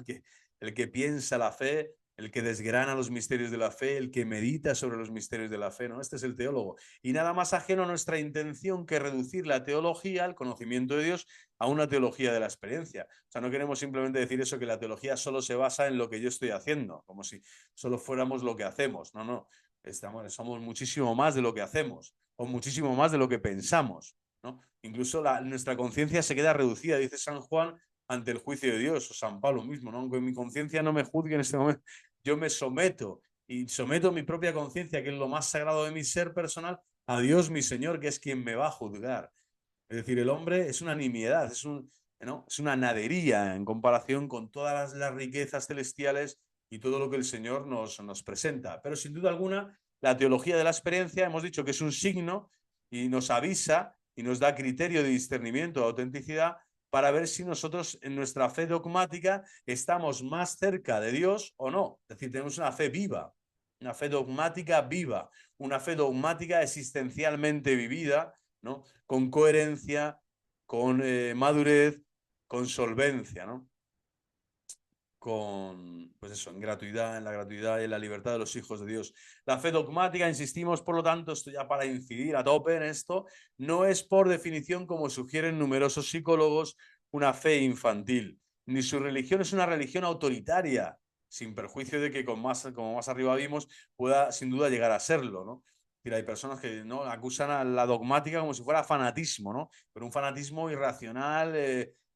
El que piensa la fe, el que desgrana los misterios de la fe, el que medita sobre los misterios de la fe, ¿no? Este es el teólogo. Y nada más ajeno a nuestra intención que reducir la teología, el conocimiento de Dios, a una teología de la experiencia. O sea, no queremos simplemente decir eso, que la teología solo se basa en lo que yo estoy haciendo, como si solo fuéramos lo que hacemos. No, no. Somos muchísimo más de lo que hacemos, o muchísimo más de lo que pensamos, ¿no? Incluso nuestra conciencia se queda reducida, dice San Juan, ante el juicio de Dios, o San Pablo mismo, ¿no? Aunque mi conciencia no me juzgue en este momento, yo me someto y someto mi propia conciencia, que es lo más sagrado de mi ser personal, a Dios mi Señor, que es quien me va a juzgar. Es decir, el hombre es una nimiedad, ¿no?, es una nadería en comparación con todas las riquezas celestiales y todo lo que el Señor nos presenta. Pero sin duda alguna, la teología de la experiencia, hemos dicho que es un signo y nos avisa y nos da criterio de discernimiento, de autenticidad, para ver si nosotros en nuestra fe dogmática estamos más cerca de Dios o no. Es decir, tenemos una fe viva, una fe dogmática viva, una fe dogmática existencialmente vivida, ¿no?, con coherencia, con madurez, con solvencia, ¿no? Con, pues eso, en la gratuidad y en la libertad de los hijos de Dios. La fe dogmática, insistimos, por lo tanto, esto ya para incidir a tope en esto, no es por definición, como sugieren numerosos psicólogos, una fe infantil, ni su religión es una religión autoritaria, sin perjuicio de que como más arriba vimos, pueda sin duda llegar a serlo, ¿no? Hay personas que, ¿no?, acusan a la dogmática como si fuera fanatismo, ¿no? Pero un fanatismo irracional,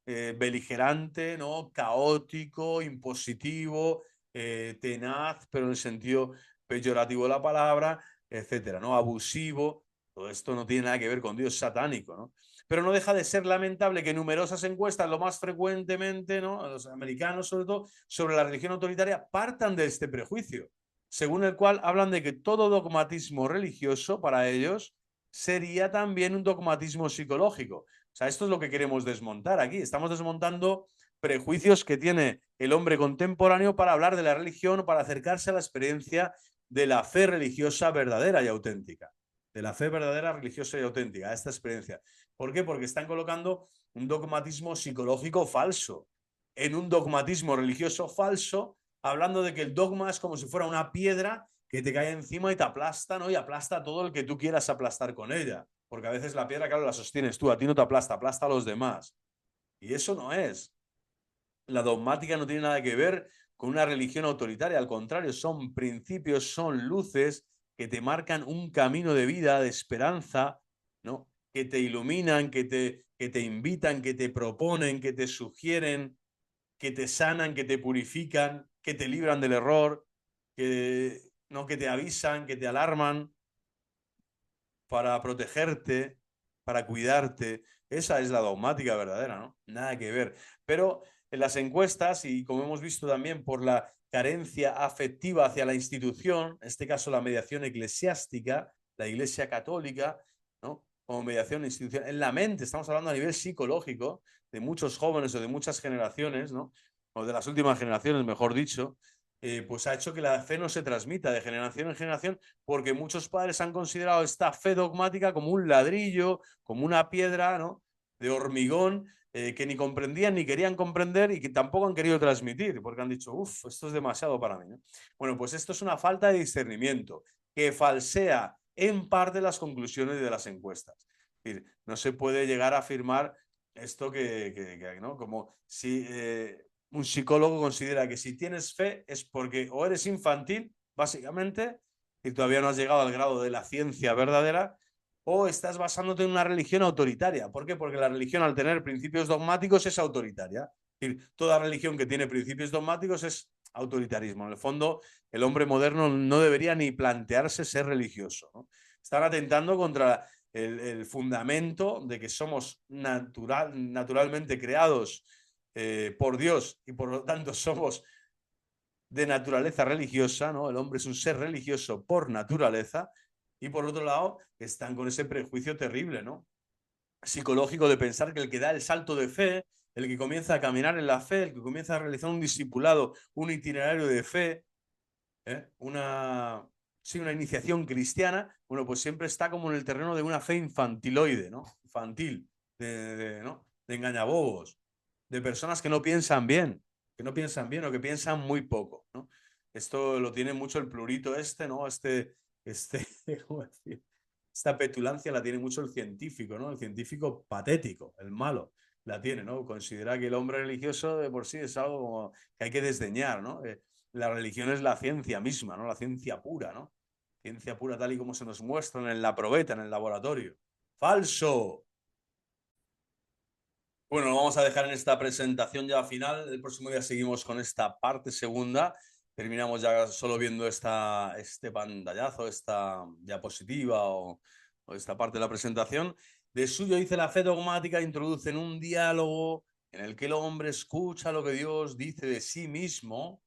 beligerante, ¿no?, caótico, impositivo, tenaz, pero en el sentido peyorativo de la palabra, etcétera, ¿no?, abusivo. Todo esto no tiene nada que ver con Dios, satánico, ¿no? Pero no deja de ser lamentable que numerosas encuestas, lo más frecuentemente, ¿no?, los americanos sobre todo, sobre la religión autoritaria, partan de este prejuicio, según el cual hablan de que todo dogmatismo religioso para ellos sería también un dogmatismo psicológico. O sea, esto es lo que queremos desmontar aquí. Estamos desmontando prejuicios que tiene el hombre contemporáneo para hablar de la religión, para acercarse a la experiencia de la fe religiosa verdadera y auténtica. de la fe verdadera, religiosa y auténtica, a esta experiencia. ¿Por qué? Porque están colocando un dogmatismo psicológico falso en un dogmatismo religioso falso, hablando de que el dogma es como si fuera una piedra que te cae encima y te aplasta, ¿no? Y aplasta todo el que tú quieras aplastar con ella. Porque a veces la piedra, claro, la sostienes tú, a ti no te aplasta, aplasta a los demás. Y eso no es. La dogmática no tiene nada que ver con una religión autoritaria, al contrario, son principios, son luces que te marcan un camino de vida, de esperanza, ¿no? Que te iluminan, que te invitan, que te proponen, que te sugieren, que te sanan, que te purifican, que te libran del error, ¿no? Que te avisan, que te alarman para protegerte, para cuidarte. Esa es la dogmática verdadera, ¿no? Nada que ver. Pero en las encuestas, y como hemos visto también por la carencia afectiva hacia la institución, en este caso la mediación eclesiástica, la Iglesia Católica, ¿no? Como mediación institucional, en la mente, estamos hablando a nivel psicológico, de muchos jóvenes o de muchas generaciones, ¿no? O de las últimas generaciones, mejor dicho, pues ha hecho que la fe no se transmita de generación en generación porque muchos padres han considerado esta fe dogmática como un ladrillo, como una piedra, ¿no? De hormigón, que ni comprendían ni querían comprender y que tampoco han querido transmitir, porque han dicho, uff, esto es demasiado para mí, ¿no? Bueno, pues esto es una falta de discernimiento que falsea en parte las conclusiones de las encuestas. Es decir, no se puede llegar a afirmar esto ¿no? Como si un psicólogo considera que si tienes fe es porque o eres infantil, básicamente, y todavía no has llegado al grado de la ciencia verdadera, o estás basándote en una religión autoritaria. ¿Por qué? Porque la religión, al tener principios dogmáticos, es autoritaria. Es decir, toda religión que tiene principios dogmáticos es autoritarismo. En el fondo, el hombre moderno no debería ni plantearse ser religioso, ¿no? Están atentando contra el fundamento de que somos naturalmente creados por Dios y por lo tanto somos de naturaleza religiosa, ¿no? El hombre es un ser religioso por naturaleza y por otro lado están con ese prejuicio terrible, ¿no? Psicológico de pensar que el que da el salto de fe, el que comienza a caminar en la fe, el que comienza a realizar un discipulado, un itinerario de fe, sí, una iniciación cristiana, bueno, pues siempre está como en el terreno de una fe infantiloide, ¿no? Infantil, ¿no? De engañabobos, de personas que no piensan bien o que piensan muy poco, ¿no? Esto lo tiene mucho el plurito este, ¿no? ¿Cómo decir? Esta petulancia la tiene mucho el científico, ¿no? El científico patético, el malo, la tiene, ¿no? Considera que el hombre religioso de por sí es algo como que hay que desdeñar, ¿no? La religión es la ciencia misma, ¿no? La ciencia pura, ¿no? Ciencia pura tal y como se nos muestra en la probeta, en el laboratorio. ¡Falso! Bueno, lo vamos a dejar en esta presentación ya final. El próximo día seguimos con esta parte segunda. Terminamos ya solo viendo este pantallazo, esta diapositiva o esta parte de la presentación. De suyo dice la fe dogmática, introduce en un diálogo en el que el hombre escucha lo que Dios dice de sí mismo.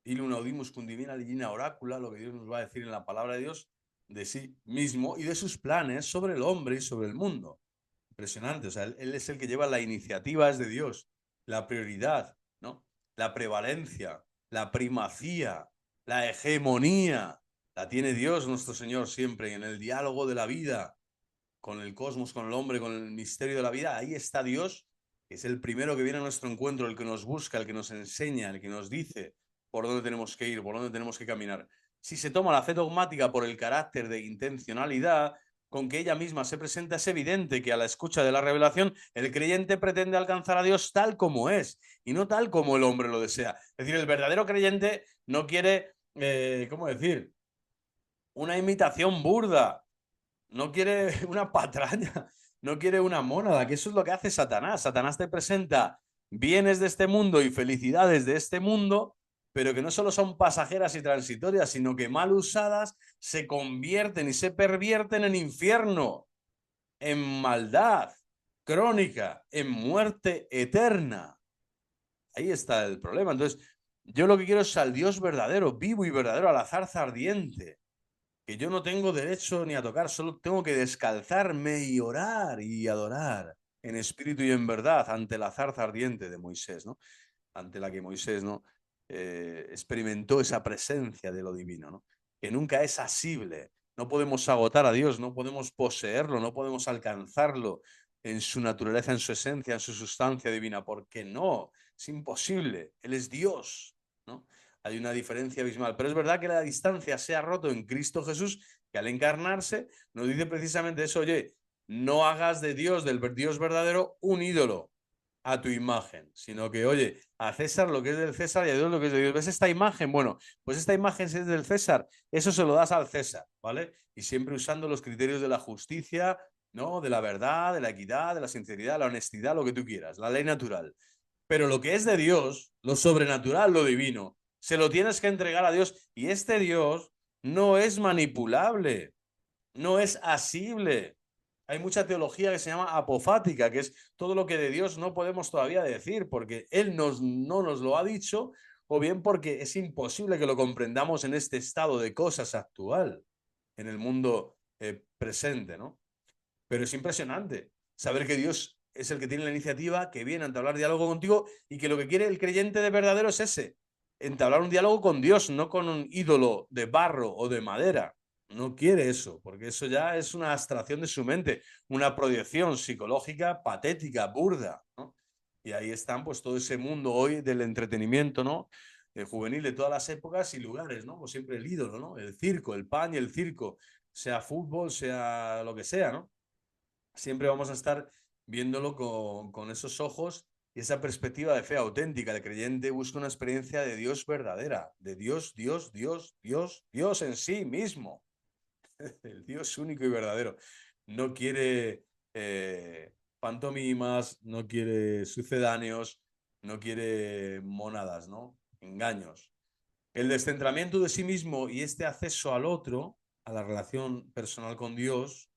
Ilum audimus cum divina digina oracula, lo que Dios nos va a decir en la palabra de Dios de sí mismo y de sus planes sobre el hombre y sobre el mundo. Impresionante, o sea, él es el que lleva la iniciativa, es de Dios, la prioridad, ¿no? La prevalencia, la primacía, la hegemonía, la tiene Dios nuestro Señor siempre en el diálogo de la vida, con el cosmos, con el hombre, con el misterio de la vida. Ahí está Dios, que es el primero que viene a nuestro encuentro, el que nos busca, el que nos enseña, el que nos dice por dónde tenemos que ir, por dónde tenemos que caminar. Si se toma la fe dogmática por el carácter de intencionalidad con que ella misma se presenta, es evidente que a la escucha de la revelación el creyente pretende alcanzar a Dios tal como es y no tal como el hombre lo desea. Es decir, el verdadero creyente no quiere, ¿cómo decir? Una imitación burda, no quiere una patraña, no quiere una mónada, que eso es lo que hace Satanás. Satanás te presenta bienes de este mundo y felicidades de este mundo, pero que no solo son pasajeras y transitorias, sino que mal usadas se convierten y se pervierten en infierno, en maldad crónica, en muerte eterna. Ahí está el problema. Entonces, yo lo que quiero es al Dios verdadero, vivo y verdadero, a la zarza ardiente, que yo no tengo derecho ni a tocar, solo tengo que descalzarme y orar y adorar en espíritu y en verdad ante la zarza ardiente de Moisés, ¿no? Ante la que Moisés, ¿no? Experimentó esa presencia de lo divino, ¿no? Que nunca es asible, No podemos agotar a Dios, no podemos poseerlo, no podemos alcanzarlo en su naturaleza, en su esencia, en su sustancia divina. ¿Por qué no? Es imposible. Él es Dios, ¿no? Hay una diferencia abismal. Pero es verdad que la distancia se ha roto en Cristo Jesús, que al encarnarse nos dice precisamente eso: oye, no hagas de Dios, del Dios verdadero, un ídolo a tu imagen, sino que, oye, a César lo que es del César y a Dios lo que es de Dios. ¿Ves esta imagen? Bueno, pues esta imagen si es del César, eso se lo das al César, ¿vale? Y siempre usando los criterios de la justicia, ¿no? De la verdad, de la equidad, de la sinceridad, la honestidad, lo que tú quieras, la ley natural. Pero lo que es de Dios, lo sobrenatural, lo divino, se lo tienes que entregar a Dios. Y este Dios no es manipulable, no es asible. Hay mucha teología que se llama apofática, que es todo lo que de Dios no podemos todavía decir, porque Él no nos lo ha dicho, o bien porque es imposible que lo comprendamos en este estado de cosas actual, en el mundo presente, ¿no? Pero es impresionante saber que Dios es el que tiene la iniciativa, que viene a entablar diálogo contigo y que lo que quiere el creyente de verdadero es ese: entablar un diálogo con Dios, no con un ídolo de barro o de madera. No quiere eso, porque eso ya es una abstracción de su mente, una proyección psicológica patética, burda, ¿no? Y ahí están pues todo ese mundo hoy del entretenimiento, ¿no? El juvenil de todas las épocas y lugares, ¿no? Pues siempre el ídolo, ¿no? El circo, el pan y el circo, sea fútbol, sea lo que sea, ¿no? Siempre vamos a estar viéndolo con esos ojos y esa perspectiva de fe auténtica. El creyente busca una experiencia de Dios verdadera, de Dios, Dios, Dios, Dios, Dios en sí mismo, el Dios único y verdadero. No quiere pantomimas, no quiere sucedáneos, no quiere monadas, ¿no? Engaños. El descentramiento de sí mismo y este acceso al otro, a la relación personal con Dios,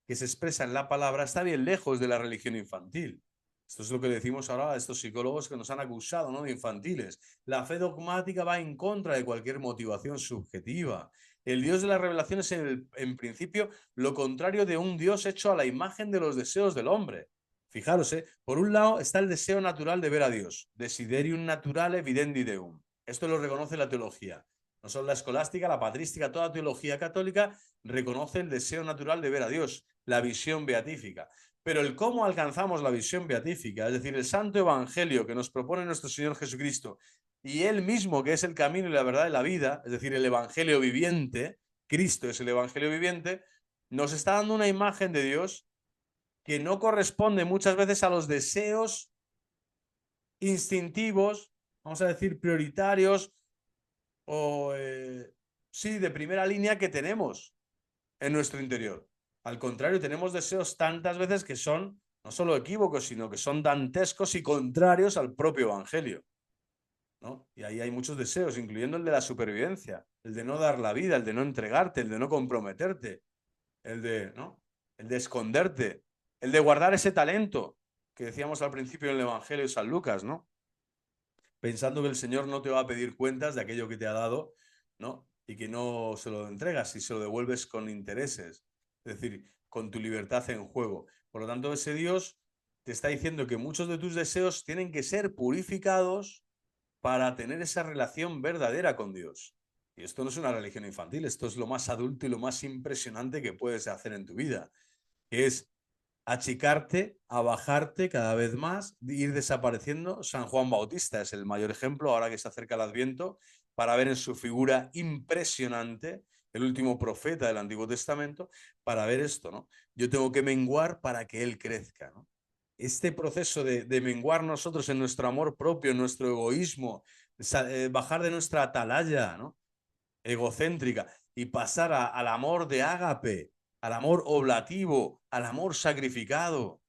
que se expresa en la palabra, está bien lejos de la religión infantil. Esto es lo que decimos ahora a estos psicólogos que nos han acusado, ¿no?, de infantiles. La fe dogmática va en contra de cualquier motivación subjetiva. El Dios de la revelación es en principio lo contrario de un Dios hecho a la imagen de los deseos del hombre. Fijaros, por un lado está el deseo natural de ver a Dios, desiderium naturale videndi deum. Esto lo reconoce la teología. No solo la escolástica, la patrística, toda teología católica reconoce el deseo natural de ver a Dios, la visión beatífica. Pero el cómo alcanzamos la visión beatífica, es decir, el santo evangelio que nos propone nuestro Señor Jesucristo y Él mismo, que es el camino y la verdad de la vida, es decir, el evangelio viviente, Cristo es el evangelio viviente, nos está dando una imagen de Dios que no corresponde muchas veces a los deseos instintivos, vamos a decir, prioritarios o, sí, de primera línea que tenemos en nuestro interior. Al contrario, tenemos deseos tantas veces que son no solo equívocos, sino que son dantescos y contrarios al propio evangelio, ¿no? Y ahí hay muchos deseos, incluyendo el de la supervivencia, el de no dar la vida, el de no entregarte, el de no comprometerte, el de, ¿no?, el de esconderte, el de guardar ese talento que decíamos al principio en el Evangelio de San Lucas, ¿no? Pensando que el Señor no te va a pedir cuentas de aquello que te ha dado, ¿no? Y que no se lo entregas y se lo devuelves con intereses, es decir, con tu libertad en juego. Por lo tanto, ese Dios te está diciendo que muchos de tus deseos tienen que ser purificados para tener esa relación verdadera con Dios. Y esto no es una religión infantil, esto es lo más adulto y lo más impresionante que puedes hacer en tu vida, que es achicarte, a bajarte cada vez más, ir desapareciendo. San Juan Bautista es el mayor ejemplo, ahora que se acerca el Adviento, para ver en su figura impresionante, el último profeta del Antiguo Testamento, para ver esto, ¿no? Yo tengo que menguar para que Él crezca, ¿no? Este proceso de menguar nosotros en nuestro amor propio, en nuestro egoísmo, bajar de nuestra atalaya, ¿no?, egocéntrica, y pasar al amor de ágape, al amor oblativo, al amor sacrificado,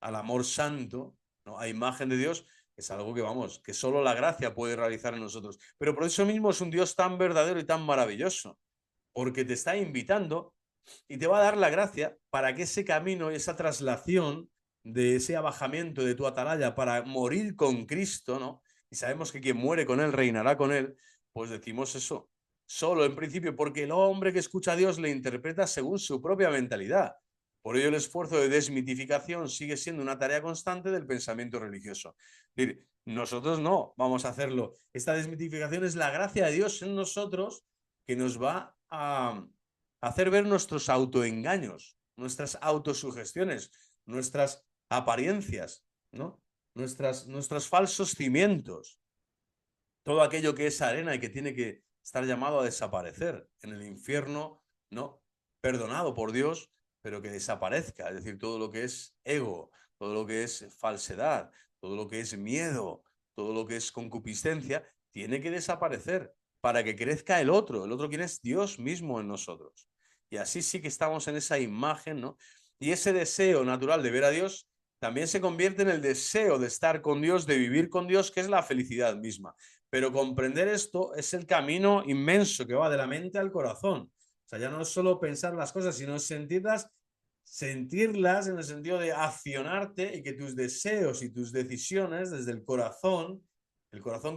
al amor santo, ¿no?, a imagen de Dios, es algo que, vamos, que solo la gracia puede realizar en nosotros. Pero por eso mismo es un Dios tan verdadero y tan maravilloso, porque te está invitando y te va a dar la gracia para que ese camino y esa traslación de ese abajamiento de tu atalaya para morir con Cristo, ¿no? Y sabemos que quien muere con Él reinará con Él, pues decimos eso. Solo en principio, porque el hombre que escucha a Dios le interpreta según su propia mentalidad. Por ello el esfuerzo de desmitificación sigue siendo una tarea constante del pensamiento religioso. Es decir, nosotros no vamos a hacerlo. Esta desmitificación es la gracia de Dios en nosotros que nos va a hacer ver nuestros autoengaños, nuestras autosugestiones, nuestras apariencias, ¿no? Nuestros falsos cimientos, todo aquello que es arena y que tiene que estar llamado a desaparecer en el infierno, ¿no? Perdonado por Dios, pero que desaparezca, es decir, todo lo que es ego, todo lo que es falsedad, todo lo que es miedo, todo lo que es concupiscencia, tiene que desaparecer para que crezca el otro quien es Dios mismo en nosotros. Y así sí que estamos en esa imagen, ¿no? Y ese deseo natural de ver a Dios también se convierte en el deseo de estar con Dios, de vivir con Dios, que es la felicidad misma. Pero comprender esto es el camino inmenso que va de la mente al corazón. O sea, ya no es solo pensar las cosas, sino sentirlas en el sentido de accionarte y que tus deseos y tus decisiones desde el corazón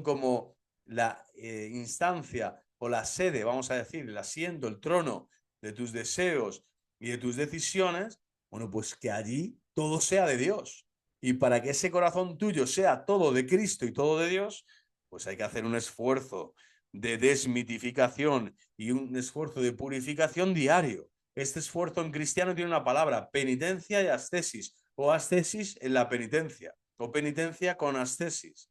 como la instancia o la sede, vamos a decir, el asiento, el trono de tus deseos y de tus decisiones, bueno, pues que allí todo sea de Dios. Y para que ese corazón tuyo sea todo de Cristo y todo de Dios, pues hay que hacer un esfuerzo de desmitificación y un esfuerzo de purificación diario. Este esfuerzo en cristiano tiene una palabra, penitencia y ascesis, o ascesis en la penitencia, o penitencia con ascesis.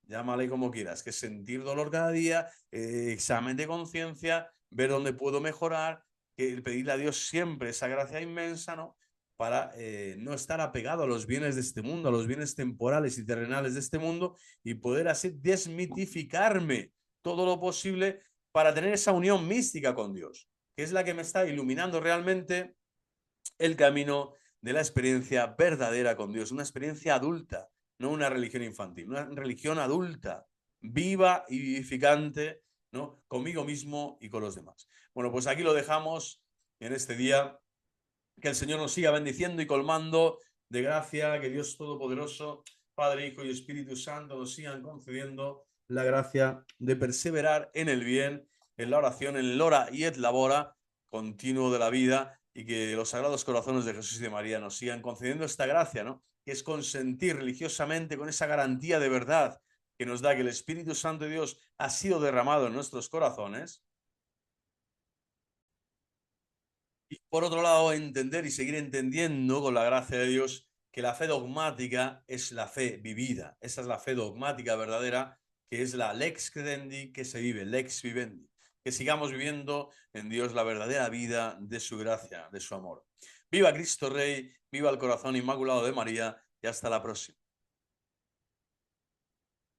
Llámale como quieras, que sentir dolor cada día, examen de conciencia, ver dónde puedo mejorar, que pedirle a Dios siempre esa gracia inmensa, ¿no? Para no estar apegado a los bienes de este mundo, a los bienes temporales y terrenales de este mundo y poder así desmitificarme todo lo posible para tener esa unión mística con Dios, que es la que me está iluminando realmente el camino de la experiencia verdadera con Dios, una experiencia adulta, no una religión infantil, una religión adulta, viva y vivificante, ¿no? Conmigo mismo y con los demás. Bueno, pues aquí lo dejamos en este día. Que el Señor nos siga bendiciendo y colmando de gracia, que Dios Todopoderoso, Padre, Hijo y Espíritu Santo nos sigan concediendo la gracia de perseverar en el bien, en la oración, en el ora y et labora continuo de la vida y que los sagrados corazones de Jesús y de María nos sigan concediendo esta gracia, ¿no? Que es consentir religiosamente con esa garantía de verdad que nos da que el Espíritu Santo de Dios ha sido derramado en nuestros corazones. Y por otro lado, entender y seguir entendiendo con la gracia de Dios que la fe dogmática es la fe vivida. Esa es la fe dogmática verdadera, que es la lex credendi que se vive, lex vivendi. Que sigamos viviendo en Dios la verdadera vida de su gracia, de su amor. Viva Cristo Rey, viva el corazón inmaculado de María y hasta la próxima.